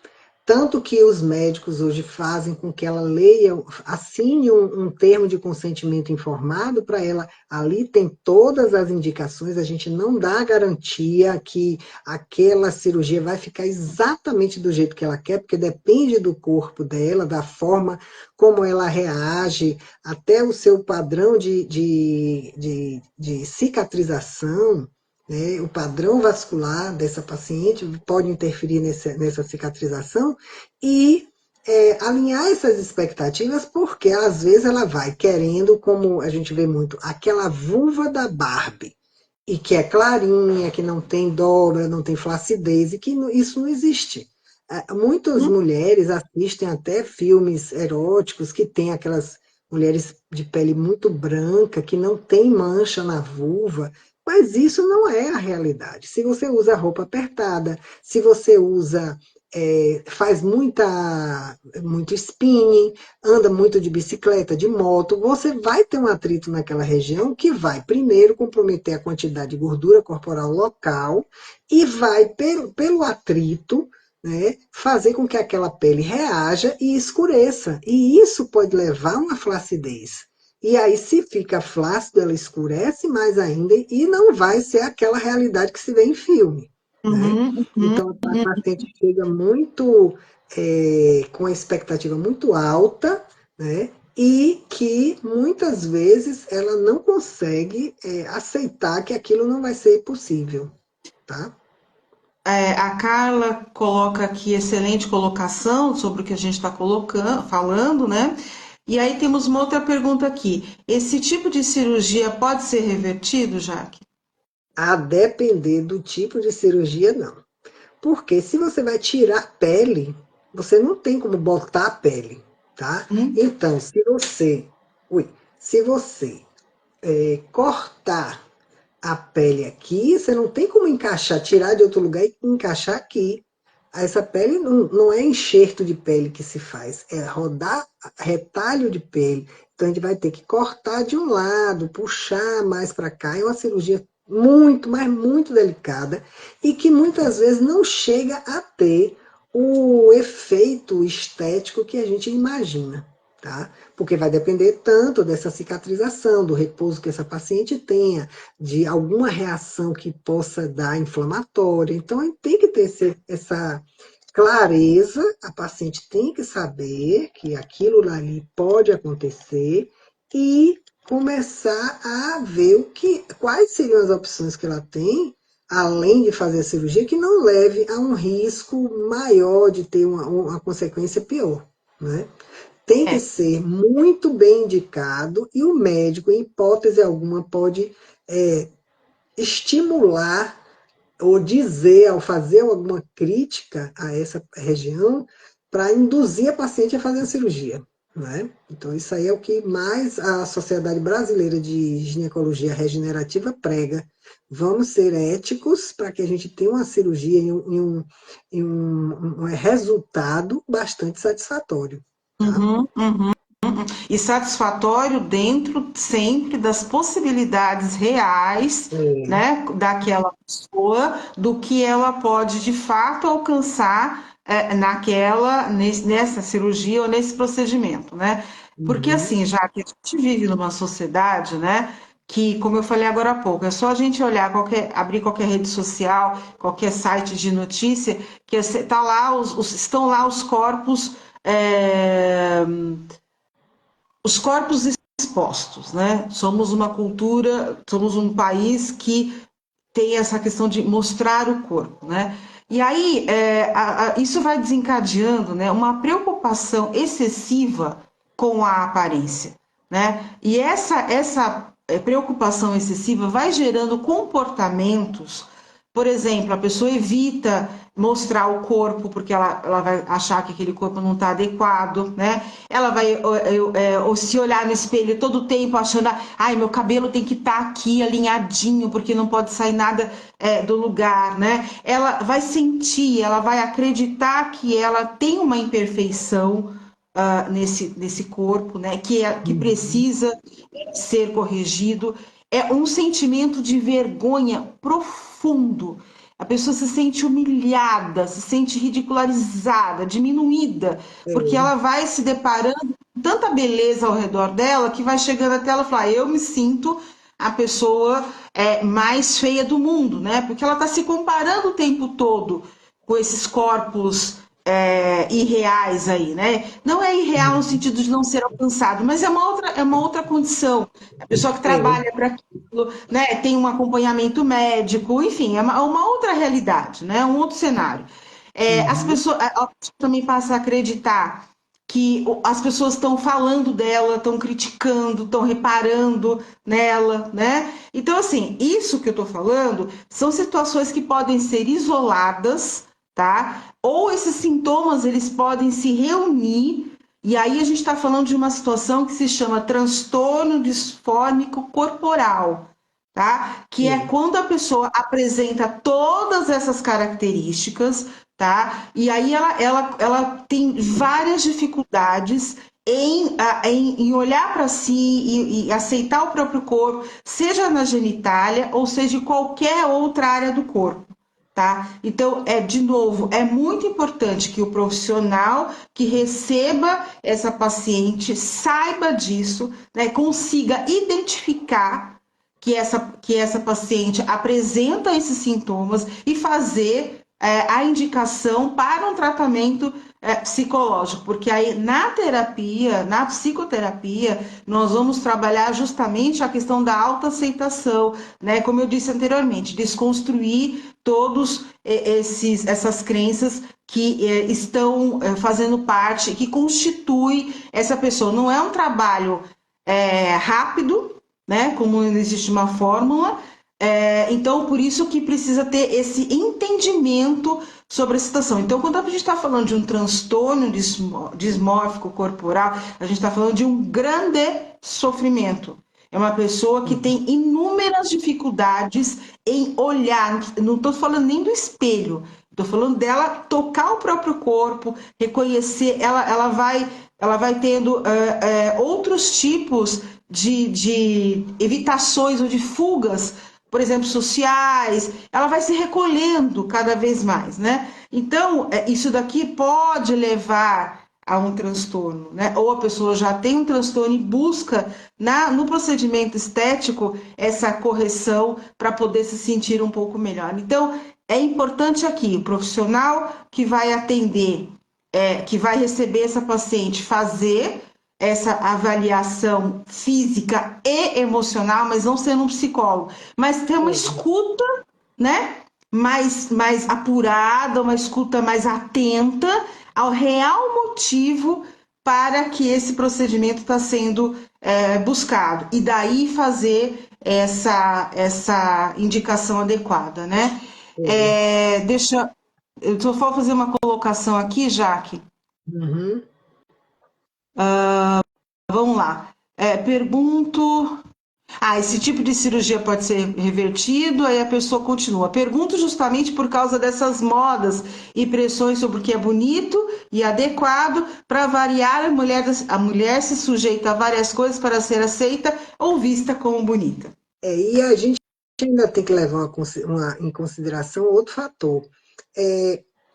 tanto que os médicos hoje fazem com que ela leia, assine um termo de consentimento informado para ela, ali tem todas as indicações, a gente não dá garantia que aquela cirurgia vai ficar exatamente do jeito que ela quer, porque depende do corpo dela, da forma como ela reage, até o seu padrão de cicatrização, né, o padrão vascular dessa paciente pode interferir nessa cicatrização e alinhar essas expectativas, porque às vezes ela vai querendo, como a gente vê muito, aquela vulva da Barbie, e que é clarinha, que não tem dobra, não tem flacidez, e que isso não existe. Muitas mulheres assistem até filmes eróticos que tem aquelas mulheres de pele muito branca, que não tem mancha na vulva, mas isso não é a realidade. Se você usa roupa apertada, se você usa, faz muito spinning, anda muito de bicicleta, de moto, você vai ter um atrito naquela região que vai, primeiro, comprometer a quantidade de gordura corporal local e vai, pelo atrito, né, fazer com que aquela pele reaja e escureça. E isso pode levar a uma flacidez. E aí, se fica flácido, ela escurece mais ainda e não vai ser aquela realidade que se vê em filme, né? Uhum, uhum, Então, a paciente chega muito, com a expectativa muito alta, né? E que muitas vezes ela não consegue aceitar que aquilo não vai ser possível, tá? A Carla coloca aqui excelente colocação sobre o que a gente está colocando, falando, né? E aí temos uma outra pergunta aqui. Esse tipo de cirurgia pode ser revertido, Jaque? A depender do tipo de cirurgia, não. Porque se você vai tirar a pele, você não tem como botar a pele, tá? Hum? Então, ui, se você cortar a pele aqui, você não tem como encaixar, tirar de outro lugar e encaixar aqui. Essa pele não é enxerto de pele que se faz, é rodar retalho de pele. Então a gente vai ter que cortar de um lado, puxar mais para cá. É uma cirurgia muito, mas muito delicada e que muitas vezes não chega a ter o efeito estético que a gente imagina, tá? Porque vai depender tanto dessa cicatrização, do repouso que essa paciente tenha, de alguma reação que possa dar inflamatória. Então, a gente tem que ter essa clareza, a paciente tem que saber que aquilo ali pode acontecer e começar a ver quais seriam as opções que ela tem, além de fazer a cirurgia, que não leve a um risco maior de ter uma consequência pior, né? Tem que É. ser muito bem indicado e o médico, em hipótese alguma, pode estimular ou dizer, ao fazer alguma crítica a essa região, para induzir a paciente a fazer a cirurgia. Né? Então, isso aí é o que mais a Sociedade Brasileira de Ginecologia Regenerativa prega. Vamos ser éticos para que a gente tenha uma cirurgia e um resultado bastante satisfatório. Tá? Uhum, uhum. E satisfatório dentro sempre das possibilidades reais, É, né, daquela pessoa, do que ela pode de fato alcançar nessa cirurgia ou nesse procedimento, né? Porque uhum, assim, já que a gente vive numa sociedade, né, que, como eu falei agora há pouco, é só a gente olhar abrir qualquer rede social, qualquer site de notícia, que tá lá, estão lá é, os corpos expostos, né? Somos uma cultura, somos um país que tem essa questão de mostrar o corpo, né? E aí, isso vai desencadeando, né, uma preocupação excessiva com a aparência, né? E essa preocupação excessiva vai gerando comportamentos. Por exemplo, a pessoa evita mostrar o corpo porque ela vai achar que aquele corpo não está adequado, né? Ela vai ou se olhar no espelho todo o tempo achando, ai, meu cabelo tem que estar aqui alinhadinho porque não pode sair nada do lugar, né? Ela vai sentir, ela vai acreditar que ela tem uma imperfeição nesse corpo, né? Que Uhum. precisa ser corrigido. É um sentimento de vergonha profundo. A pessoa se sente humilhada, se sente ridicularizada, diminuída, porque É, ela vai se deparando com tanta beleza ao redor dela que vai chegando até ela e falar: eu me sinto a pessoa mais feia do mundo, né? Porque ela está se comparando o tempo todo com esses corpos irreais aí, né? Não é irreal no uhum. sentido de não ser alcançado, mas é uma outra condição. A pessoa que É, trabalha para aquilo, né? Tem um acompanhamento médico, enfim, é uma outra realidade, né? Um outro cenário. As uhum. pessoas a pessoa também passa a acreditar que as pessoas estão falando dela, estão criticando, estão reparando nela, né? Então, assim, isso que eu estou falando são situações que podem ser isoladas, tá? Ou esses sintomas eles podem se reunir e aí a gente está falando de uma situação que se chama transtorno disfórmico corporal, tá? Que é É. quando a pessoa apresenta todas essas características, tá? E aí ela tem várias dificuldades em olhar para si e aceitar o próprio corpo, seja na genitália ou seja em qualquer outra área do corpo. Tá? Então, de novo, é muito importante que o profissional que receba essa paciente saiba disso, né, consiga identificar que essa paciente apresenta esses sintomas e fazer a indicação para um tratamento psicológico, porque aí na terapia, na psicoterapia, nós vamos trabalhar justamente a questão da autoaceitação, né? Como eu disse anteriormente, desconstruir todos essas crenças que estão fazendo parte, que constitui essa pessoa. Não é um trabalho rápido, né? Como não existe uma fórmula. Então, por isso que precisa ter esse entendimento sobre a situação. Então, quando a gente está falando de um transtorno dismórfico corporal, a gente está falando de um grande sofrimento. É uma pessoa que Uhum. tem inúmeras dificuldades em olhar, não estou falando nem do espelho, estou falando dela tocar o próprio corpo, reconhecer, ela vai tendo outros tipos de evitações ou de fugas, por exemplo, sociais, ela vai se recolhendo cada vez mais, né? Então, isso daqui pode levar a um transtorno, né? Ou a pessoa já tem um transtorno e busca no procedimento estético essa correção para poder se sentir um pouco melhor. Então, é importante aqui o profissional que vai atender, que vai receber essa paciente, fazer essa avaliação física e emocional, mas não sendo um psicólogo, mas ter uma É. escuta, né? Mais apurada, uma escuta mais atenta ao real motivo para que esse procedimento está sendo buscado. E daí fazer essa indicação adequada, né? É. Eu só vou fazer uma colocação aqui, Jaque. Uhum. Vamos lá. Pergunto. Esse tipo de cirurgia pode ser revertido, aí a pessoa continua. Pergunto justamente por causa dessas modas e pressões sobre o que é bonito e adequado. Para variar, a mulher se sujeita a várias coisas para ser aceita ou vista como bonita. E a gente ainda tem que levar em consideração outro fator.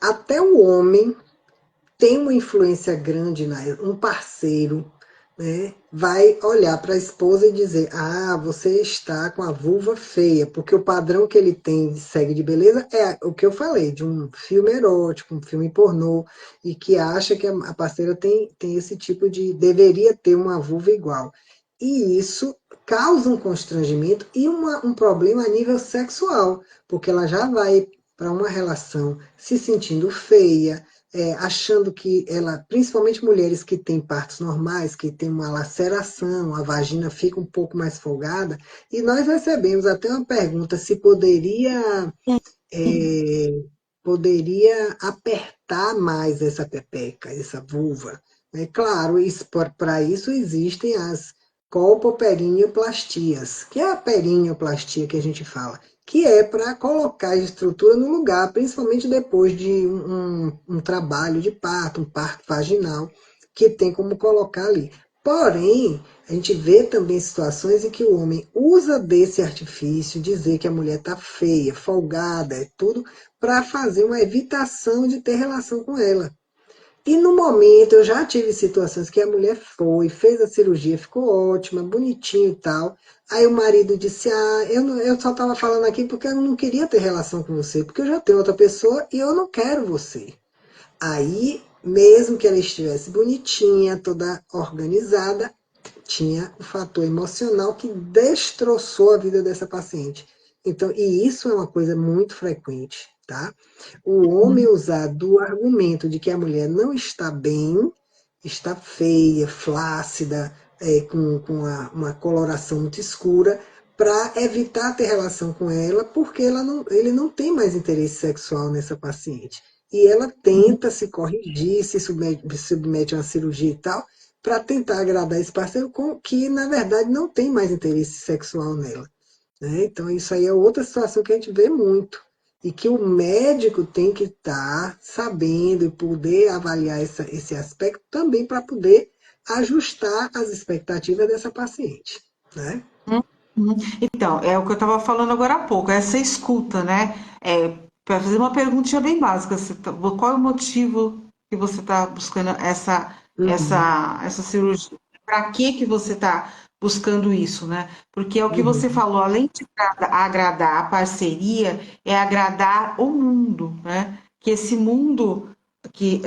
Até o homem tem uma influência grande, um parceiro, né, vai olhar para a esposa e dizer: ah, você está com a vulva feia, porque o padrão que ele tem segue de beleza é o que eu falei, de um filme erótico, um filme pornô, e que acha que a parceira tem esse tipo de, deveria ter uma vulva igual. E isso causa um constrangimento e um problema a nível sexual, porque ela já vai para uma relação se sentindo feia, achando que ela, principalmente mulheres que têm partos normais, que têm uma laceração, a vagina fica um pouco mais folgada, e nós recebemos até uma pergunta se é, poderia apertar mais essa pepeca, essa vulva. É claro, para isso existem as colpoperinioplastias, que é a perineoplastia que a gente fala, que é para colocar a estrutura no lugar, principalmente depois de um trabalho de parto, um parto vaginal, que tem como colocar ali. Porém, a gente vê também situações em que o homem usa desse artifício, dizer que a mulher está feia, folgada, é tudo, para fazer uma evitação de ter relação com ela. E no momento eu já tive situações que a mulher foi, fez a cirurgia, ficou ótima, bonitinho e tal. Aí o marido disse: Ah, eu só estava falando aqui porque eu não queria ter relação com você, porque eu já tenho outra pessoa e eu não quero você. Aí, mesmo que ela estivesse bonitinha, toda organizada, tinha o fator emocional que destroçou a vida dessa paciente. Então, e isso é uma coisa muito frequente, tá? O homem usar do argumento de que a mulher não está bem, está feia, flácida, com uma coloração muito escura, para evitar ter relação com ela, porque ele não tem mais interesse sexual nessa paciente. E ela tenta se corrigir, submete a uma cirurgia e tal, para tentar agradar esse parceiro que, na verdade, não tem mais interesse sexual nela. Né? Então, isso aí é outra situação que a gente vê muito. E que o médico tem que estar sabendo e poder avaliar esse aspecto também para poder ajustar as expectativas dessa paciente. Né? Uhum. Então, é o que eu estava falando agora há pouco, essa escuta, né? Para fazer uma perguntinha bem básica, qual é o motivo que você está buscando Uhum, essa cirurgia? Para que você está buscando isso, né? Porque é o que você uhum, falou, além de agradar a parceria, é agradar o mundo, né? Que esse mundo que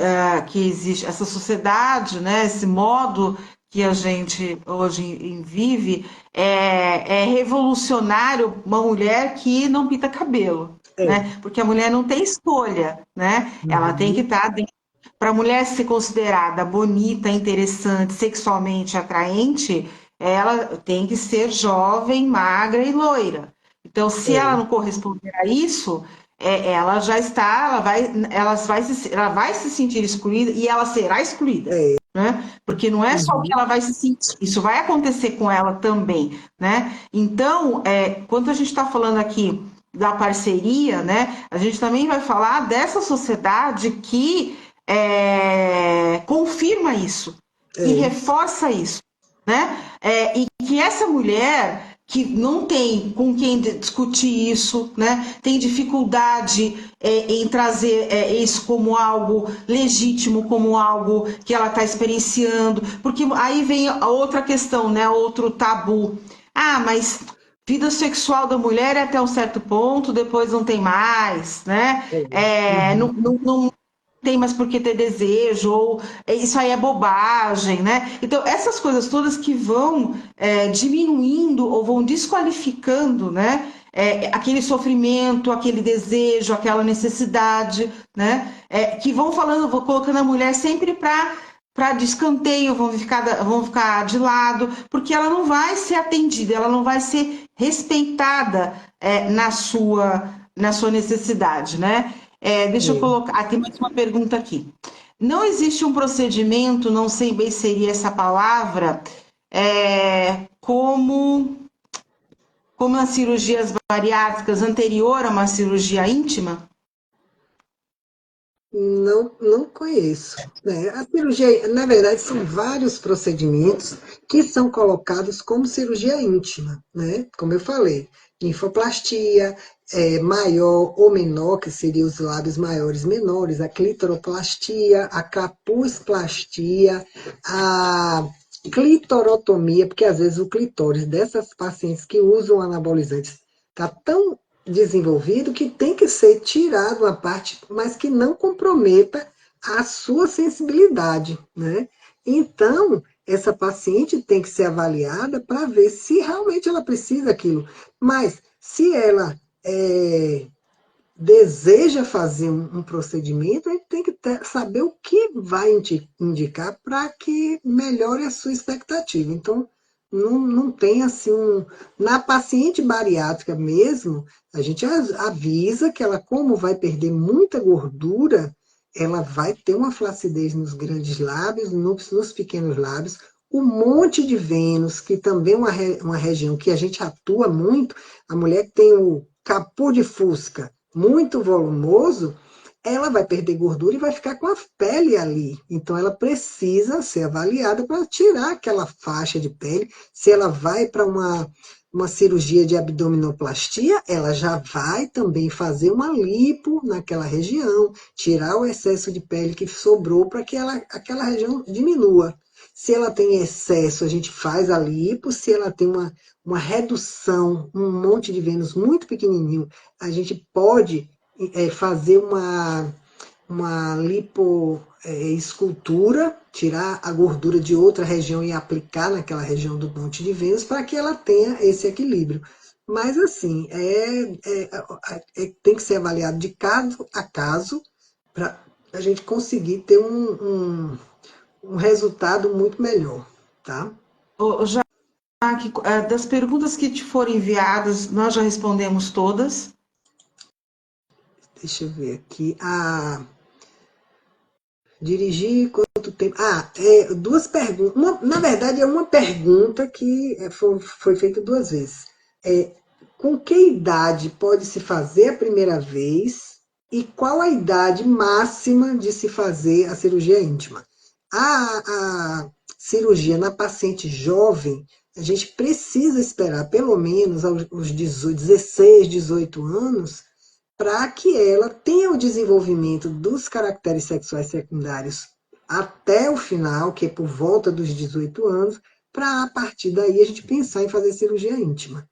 existe, essa sociedade, né? Esse modo que a gente hoje vive é revolucionário uma mulher que não pinta cabelo, é, né? Porque a mulher não tem escolha, né? Ela tem que uhum, estar dentro. Para a mulher ser considerada bonita, interessante, sexualmente atraente, ela tem que ser jovem, magra e loira. Então, se ela é, não corresponder a isso, ela já está, ela vai se sentir excluída e ela será excluída, é, né? Porque não é só o que uhum, ela vai se sentir, isso vai acontecer com ela também, né? Então, quando a gente está falando aqui da parceria, né? A gente também vai falar dessa sociedade que confirma isso, que é, reforça isso, né? E que essa mulher que não tem com quem discutir isso, né? Tem dificuldade em trazer isso como algo legítimo, como algo que ela está experienciando, porque aí vem a outra questão, né? Outro tabu. Ah, mas vida sexual da mulher é até um certo ponto, depois não tem mais, né? é, uhum, Não tem mais por que ter desejo, ou isso aí é bobagem, né? Então, essas coisas todas que vão diminuindo ou vão desqualificando, né? Aquele sofrimento, aquele desejo, aquela necessidade, né? Que vão falando, vão colocando a mulher sempre para descanteio, vão ficar de lado, porque ela não vai ser atendida, ela não vai ser respeitada na sua necessidade, né? Deixa eu é. colocar. Tem mais uma pergunta aqui. Não existe um procedimento, não sei bem se seria essa palavra, como nas cirurgias bariátricas anterior a uma cirurgia íntima? Não, não conheço. Né? A cirurgia, na verdade, são vários procedimentos que são colocados como cirurgia íntima, né? Como eu falei, linfoplastia, maior ou menor, que seriam os lábios maiores e menores, a clitoroplastia, a capusplastia, a clitorotomia, porque às vezes o clitóris dessas pacientes que usam anabolizantes está tão desenvolvido que tem que ser tirado uma parte, mas que não comprometa a sua sensibilidade, né? Então, essa paciente tem que ser avaliada para ver se realmente ela precisa daquilo. Mas se ela deseja fazer um procedimento, a gente tem que saber o que vai indicar para que melhore a sua expectativa. Então, não tem assim Na paciente bariátrica mesmo, a gente avisa que ela, como vai perder muita gordura, ela vai ter uma flacidez nos grandes lábios, nos pequenos lábios, o monte de Vênus, que também é uma região que a gente atua muito, a mulher que tem o capô de fusca muito volumoso, ela vai perder gordura e vai ficar com a pele ali. Então, ela precisa ser avaliada para tirar aquela faixa de pele. Se ela vai para uma cirurgia de abdominoplastia, ela já vai também fazer uma lipo naquela região, tirar o excesso de pele que sobrou para que aquela região diminua. Se ela tem excesso, a gente faz a lipo. Se ela tem uma redução, um monte de Vênus muito pequenininho, a gente pode fazer uma lipoescultura, tirar a gordura de outra região e aplicar naquela região do monte de Vênus para que ela tenha esse equilíbrio. Mas, assim, tem que ser avaliado de caso a caso para a gente conseguir ter um resultado muito melhor, tá? Já que, das perguntas que te foram enviadas, nós já respondemos todas. Deixa eu ver aqui. Dirigir quanto tempo? Duas perguntas. Na verdade, é uma pergunta que foi feita duas vezes. Com que idade pode se fazer a primeira vez e qual a idade máxima de se fazer a cirurgia íntima? A cirurgia na paciente jovem, a gente precisa esperar pelo menos aos 16, 18 anos para que ela tenha o desenvolvimento dos caracteres sexuais secundários até o final, que é por volta dos 18 anos, para a partir daí a gente pensar em fazer cirurgia íntima.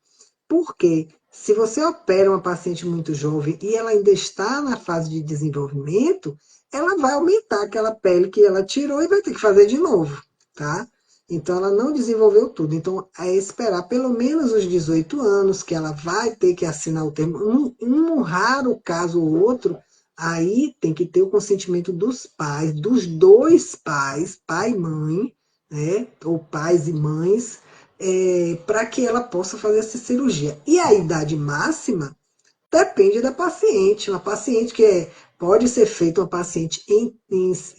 Porque se você opera uma paciente muito jovem e ela ainda está na fase de desenvolvimento, ela vai aumentar aquela pele que ela tirou e vai ter que fazer de novo, tá? Então, ela não desenvolveu tudo. Então, é esperar pelo menos os 18 anos, que ela vai ter que assinar o termo. Um raro caso ou outro, aí tem que ter o consentimento dos pais, dos dois pais, pai e mãe, né? Ou pais e mães, para que ela possa fazer essa cirurgia. E a idade máxima depende da paciente. Uma paciente pode ser feita uma paciente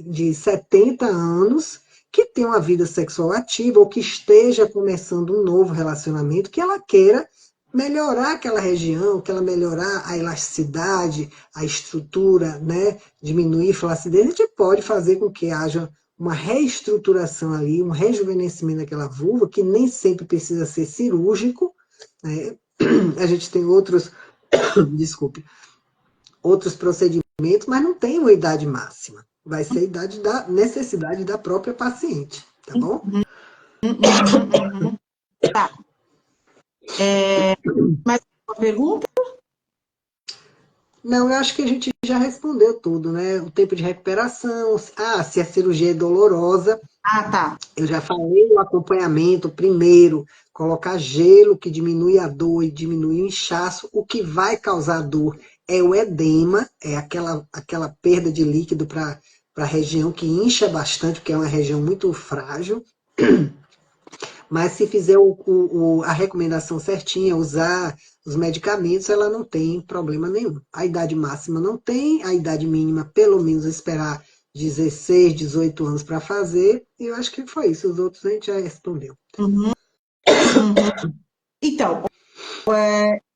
de 70 anos que tem uma vida sexual ativa ou que esteja começando um novo relacionamento, que ela queira melhorar aquela região, que ela melhorar a elasticidade, a estrutura, né? Diminuir a flacidez, a gente pode fazer com que haja uma reestruturação ali, um rejuvenescimento daquela vulva, que nem sempre precisa ser cirúrgico, né? A gente tem desculpe, outros procedimentos, mas não tem uma idade máxima. Vai ser a idade da necessidade da própria paciente, tá bom? Tá. Mais uma pergunta? Não, eu acho que a gente já respondeu tudo, né? O tempo de recuperação, se a cirurgia é dolorosa. Tá. Eu já falei o acompanhamento, primeiro, colocar gelo que diminui a dor e diminui o inchaço. O que vai causar dor é o edema, é aquela perda de líquido para a região que incha bastante, porque é uma região muito frágil. Mas se fizer a recomendação certinha, usar os medicamentos, ela não tem problema nenhum. A idade máxima não tem, a idade mínima, pelo menos, esperar 16, 18 anos para fazer, e eu acho que foi isso. Os outros a gente já respondeu. Então,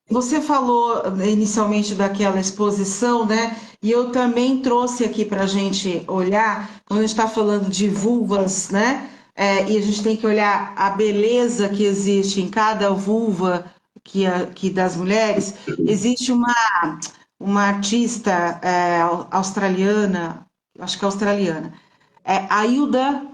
você falou inicialmente daquela exposição, né? E eu também trouxe aqui para a gente olhar, quando a gente está falando de vulvas, né? E a gente tem que olhar a beleza que existe em cada vulva que das mulheres. Existe uma artista australiana, acho que é australiana, Ailda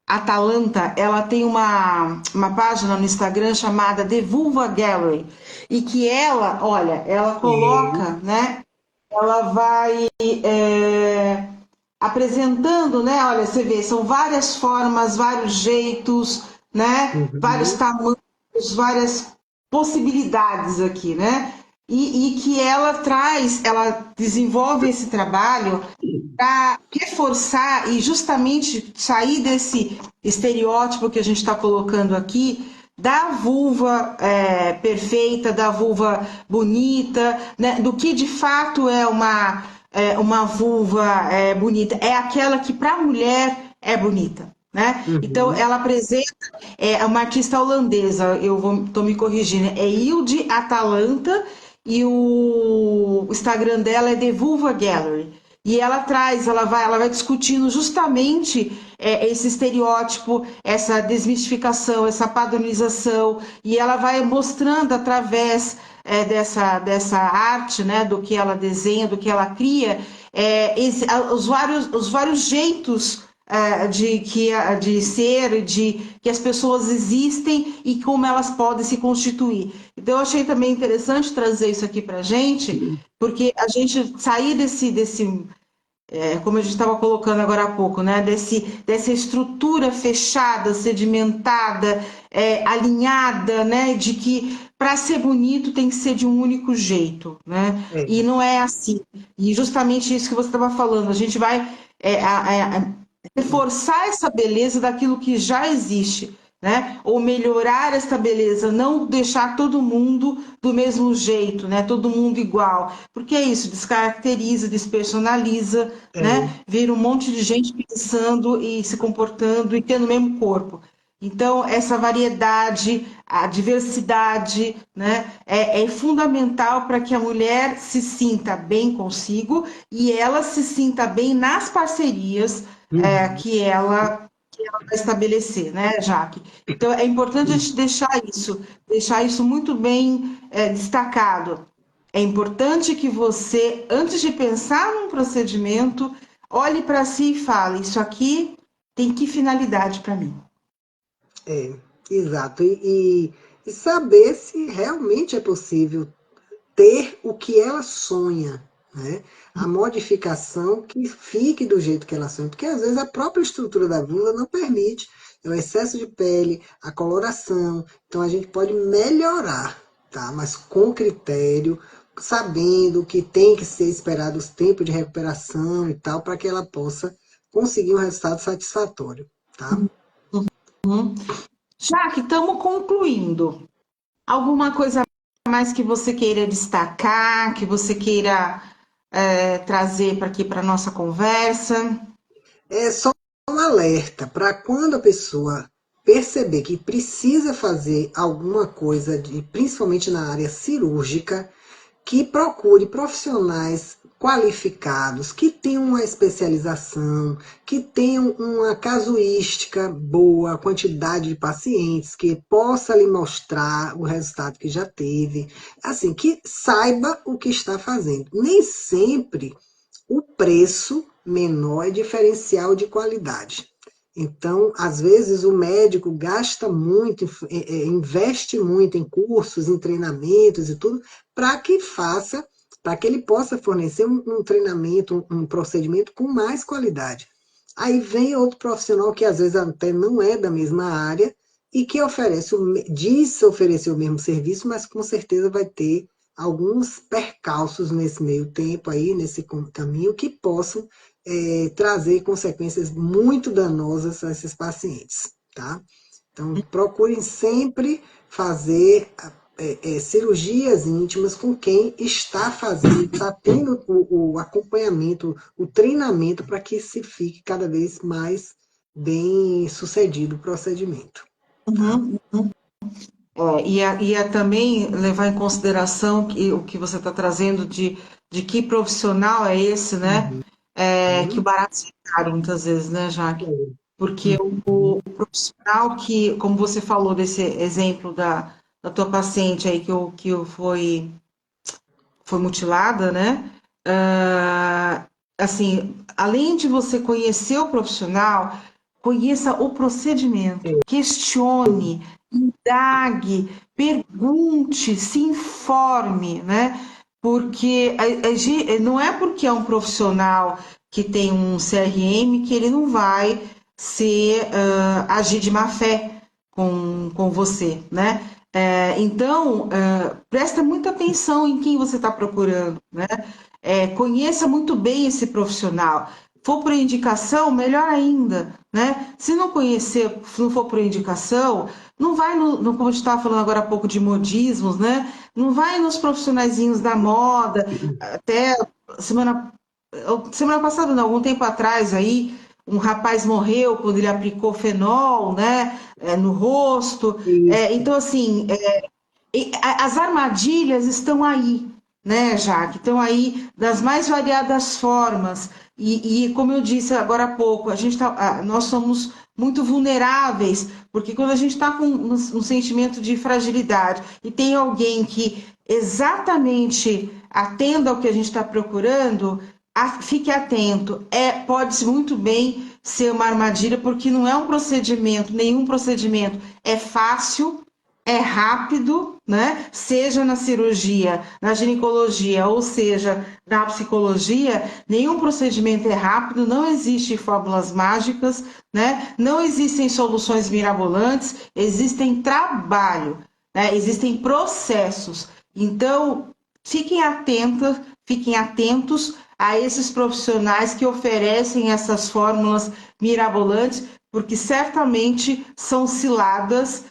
Atalanta, ela tem uma página no Instagram chamada The Vulva Gallery, e que ela, olha, ela coloca, né? Ela vai apresentando, né? Olha, você vê, são várias formas, vários jeitos, né? Vários Uhum. tamanhos, várias possibilidades aqui, né? E que ela traz, ela desenvolve esse trabalho para reforçar e justamente sair desse estereótipo que a gente está colocando aqui da vulva perfeita, da vulva bonita, né, do que de fato uma vulva bonita. É aquela que para a mulher é bonita. Né? Então, Uhum. ela apresenta uma artista holandesa, estou me corrigindo, é Hilde Atalanta, e o Instagram dela é The Vulva Gallery. E ela traz, ela vai discutindo justamente esse estereótipo, essa desmistificação, essa padronização, e ela vai mostrando através dessa arte, né, do que ela desenha, do que ela cria, os vários jeitos de ser, de que as pessoas existem e como elas podem se constituir. Então, eu achei também interessante trazer isso aqui para a gente, porque a gente sair como a gente estava colocando agora há pouco, né? Dessa estrutura fechada, sedimentada, alinhada, né? De que para ser bonito tem que ser de um único jeito, né? É, E não é assim. E justamente isso que você estava falando, a gente vai reforçar essa beleza daquilo que já existe. Né? Ou melhorar essa beleza, não deixar todo mundo do mesmo jeito, né? Todo mundo igual, porque é isso, descaracteriza, despersonaliza, é, né? Vira um monte de gente pensando e se comportando e tendo o mesmo corpo. Então, essa variedade, a diversidade, né, é fundamental para que a mulher se sinta bem consigo e ela se sinta bem nas parcerias uhum. que ela vai estabelecer, né, Jaque? Então, é importante a gente deixar isso muito bem destacado. É importante que você, antes de pensar num procedimento, olhe para si e fale: isso aqui tem que finalidade para mim? É, exato. E saber se realmente é possível ter o que ela sonha, né? A modificação que fique do jeito que ela sonha, porque às vezes a própria estrutura da vulva não permite, é o excesso de pele, a coloração, então a gente pode melhorar, tá? Mas com critério, sabendo que tem que ser esperado os tempos de recuperação e tal, para que ela possa conseguir um resultado satisfatório, tá? Uhum. Jaque, estamos concluindo. Alguma coisa mais que você queira destacar, que você queira trazer para aqui para nossa conversa? É só um alerta para quando a pessoa perceber que precisa fazer alguma coisa, principalmente na área cirúrgica, que procure profissionais qualificados, que tenham uma especialização, que tenham uma casuística boa, quantidade de pacientes, que possa lhe mostrar o resultado que já teve, assim, que saiba o que está fazendo. Nem sempre o preço menor é diferencial de qualidade. Então, às vezes, o médico gasta muito, investe muito em cursos, em treinamentos e tudo, para que faça, para que ele possa fornecer um treinamento, um procedimento com mais qualidade. Aí vem outro profissional que às vezes até não é da mesma área e que diz oferecer o mesmo serviço, mas com certeza vai ter alguns percalços nesse meio tempo aí, nesse caminho, que possam trazer consequências muito danosas a esses pacientes, tá? Então, procurem sempre fazer cirurgias íntimas com quem está fazendo, está tendo o acompanhamento, o treinamento para que se fique cada vez mais bem sucedido o procedimento, tá? Uhum. E também levar em consideração o que você está trazendo de que profissional é esse, né? Uhum. Que o barato sai caro muitas vezes, né, Jaque? Porque Uhum. o profissional que, como você falou desse exemplo da tua paciente aí foi mutilada, né? Assim, além de você conhecer o profissional, conheça o procedimento, questione, indague, pergunte, se informe, né? Porque não é porque é um profissional que tem um CRM, que ele não vai agir de má fé com você, né? Então, presta muita atenção em quem você está procurando, né? Conheça muito bem esse profissional. For por indicação, melhor ainda, né? Se não conhecer, se não for por indicação, não vai como a gente estava falando agora há pouco de modismos, né? Não vai nos profissionaizinhos da moda. Até semana, semana passada, não, algum tempo atrás aí, um rapaz morreu quando ele aplicou fenol, né? No rosto. Isso. Então, assim, as armadilhas estão aí, né, Jaque? Estão aí das mais variadas formas. E como eu disse agora há pouco, nós somos muito vulneráveis, porque quando a gente está com um sentimento de fragilidade e tem alguém que exatamente atenda ao que a gente está procurando, fique atento. Pode muito bem ser uma armadilha, porque não é um procedimento, nenhum procedimento é fácil, é rápido, né? Seja na cirurgia, na ginecologia, ou seja, na psicologia, nenhum procedimento é rápido, não existe fórmulas mágicas, né? Não existem soluções mirabolantes, existem trabalho, né? Existem processos. Então, fiquem atentos a esses profissionais que oferecem essas fórmulas mirabolantes, porque certamente são ciladas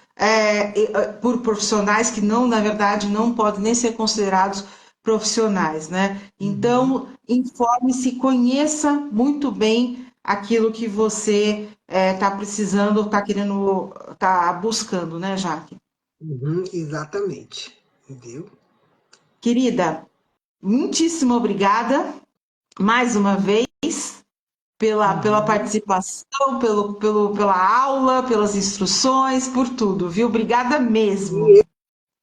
por profissionais que não, na verdade, não podem nem ser considerados profissionais, né? Então, informe-se, conheça muito bem aquilo que você está precisando, está querendo, está buscando, né, Jaque? Exatamente. Viu? Querida, muitíssimo obrigada mais uma vez pela Uhum. participação, pela aula, pelas instruções, por tudo, viu? Obrigada mesmo. E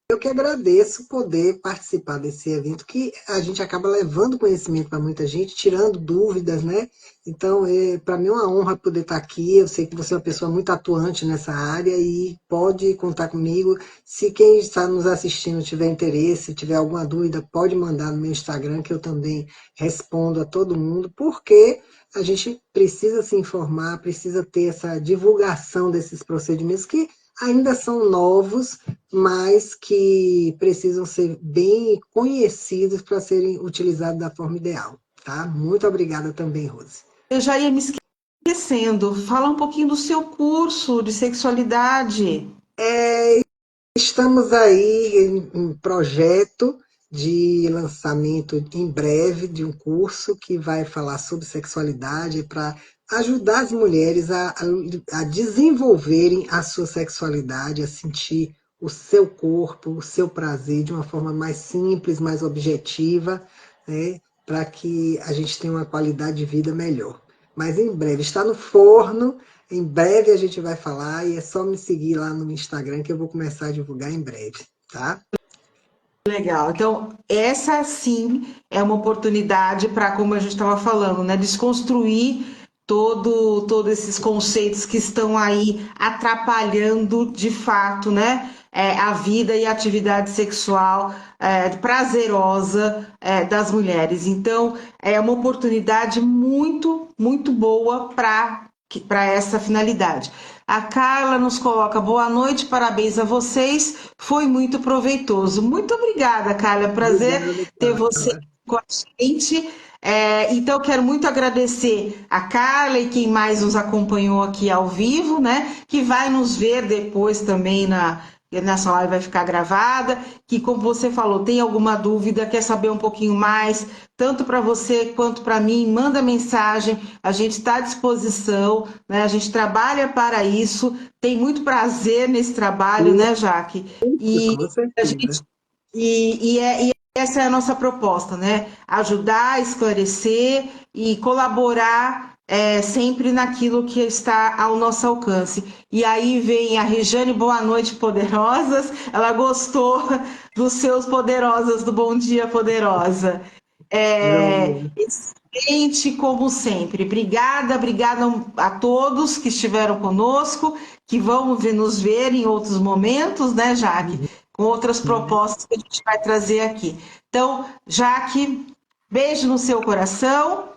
eu que agradeço poder participar desse evento, que a gente acaba levando conhecimento para muita gente, tirando dúvidas, né? Então, para mim é uma honra poder estar aqui. Eu sei que você é uma pessoa muito atuante nessa área e pode contar comigo. Se quem está nos assistindo tiver interesse, tiver alguma dúvida, pode mandar no meu Instagram, que eu também respondo a todo mundo, porque a gente precisa se informar, precisa ter essa divulgação desses procedimentos que ainda são novos, mas que precisam ser bem conhecidos para serem utilizados da forma ideal. Tá? Muito obrigada também, Rose. Eu já ia me esquecendo. Fala um pouquinho do seu curso de sexualidade. Estamos aí em projeto de lançamento em breve de um curso que vai falar sobre sexualidade para ajudar as mulheres a desenvolverem a sua sexualidade, a sentir o seu corpo, o seu prazer de uma forma mais simples, mais objetiva, né, para que a gente tenha uma qualidade de vida melhor. Mas em breve, está no forno, em breve a gente vai falar e é só me seguir lá no Instagram que eu vou começar a divulgar em breve, tá? Legal. Então, essa sim é uma oportunidade para, como a gente estava falando, né, desconstruir todos esses conceitos que estão aí atrapalhando de fato, né, a vida e a atividade sexual prazerosa das mulheres. Então, é uma oportunidade muito, muito boa para essa finalidade. A Carla nos coloca boa noite, parabéns a vocês, foi muito proveitoso. Muito obrigada, Carla, prazer Obrigada, ter você Carla. com a gente. Então, quero muito agradecer a Carla e quem mais nos acompanhou aqui ao vivo, né? Que vai nos ver depois também nessa live vai ficar gravada, que como você falou, tem alguma dúvida, quer saber um pouquinho mais, tanto para você quanto para mim, manda mensagem, a gente está à disposição, né? A gente trabalha para isso, tem muito prazer nesse trabalho, né, Jaque? E Com a gente certeza. e essa é a nossa proposta, né? Ajudar, esclarecer e colaborar sempre naquilo que está ao nosso alcance. E aí vem a Regiane, boa noite, poderosas. Ela gostou dos seus poderosas, do Bom Dia Poderosa. Joia. Excelente, como sempre. Obrigada, obrigada a todos que estiveram conosco, que vão nos ver em outros momentos, né, Jaque? Com outras propostas que a gente vai trazer aqui. Então, Jaque, beijo no seu coração.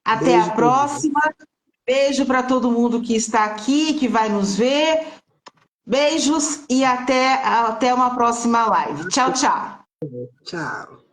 Até a Beijo, próxima. Beijo para todo mundo que está aqui, que vai nos ver. Beijos e até uma próxima live. Tchau, tchau. tchau.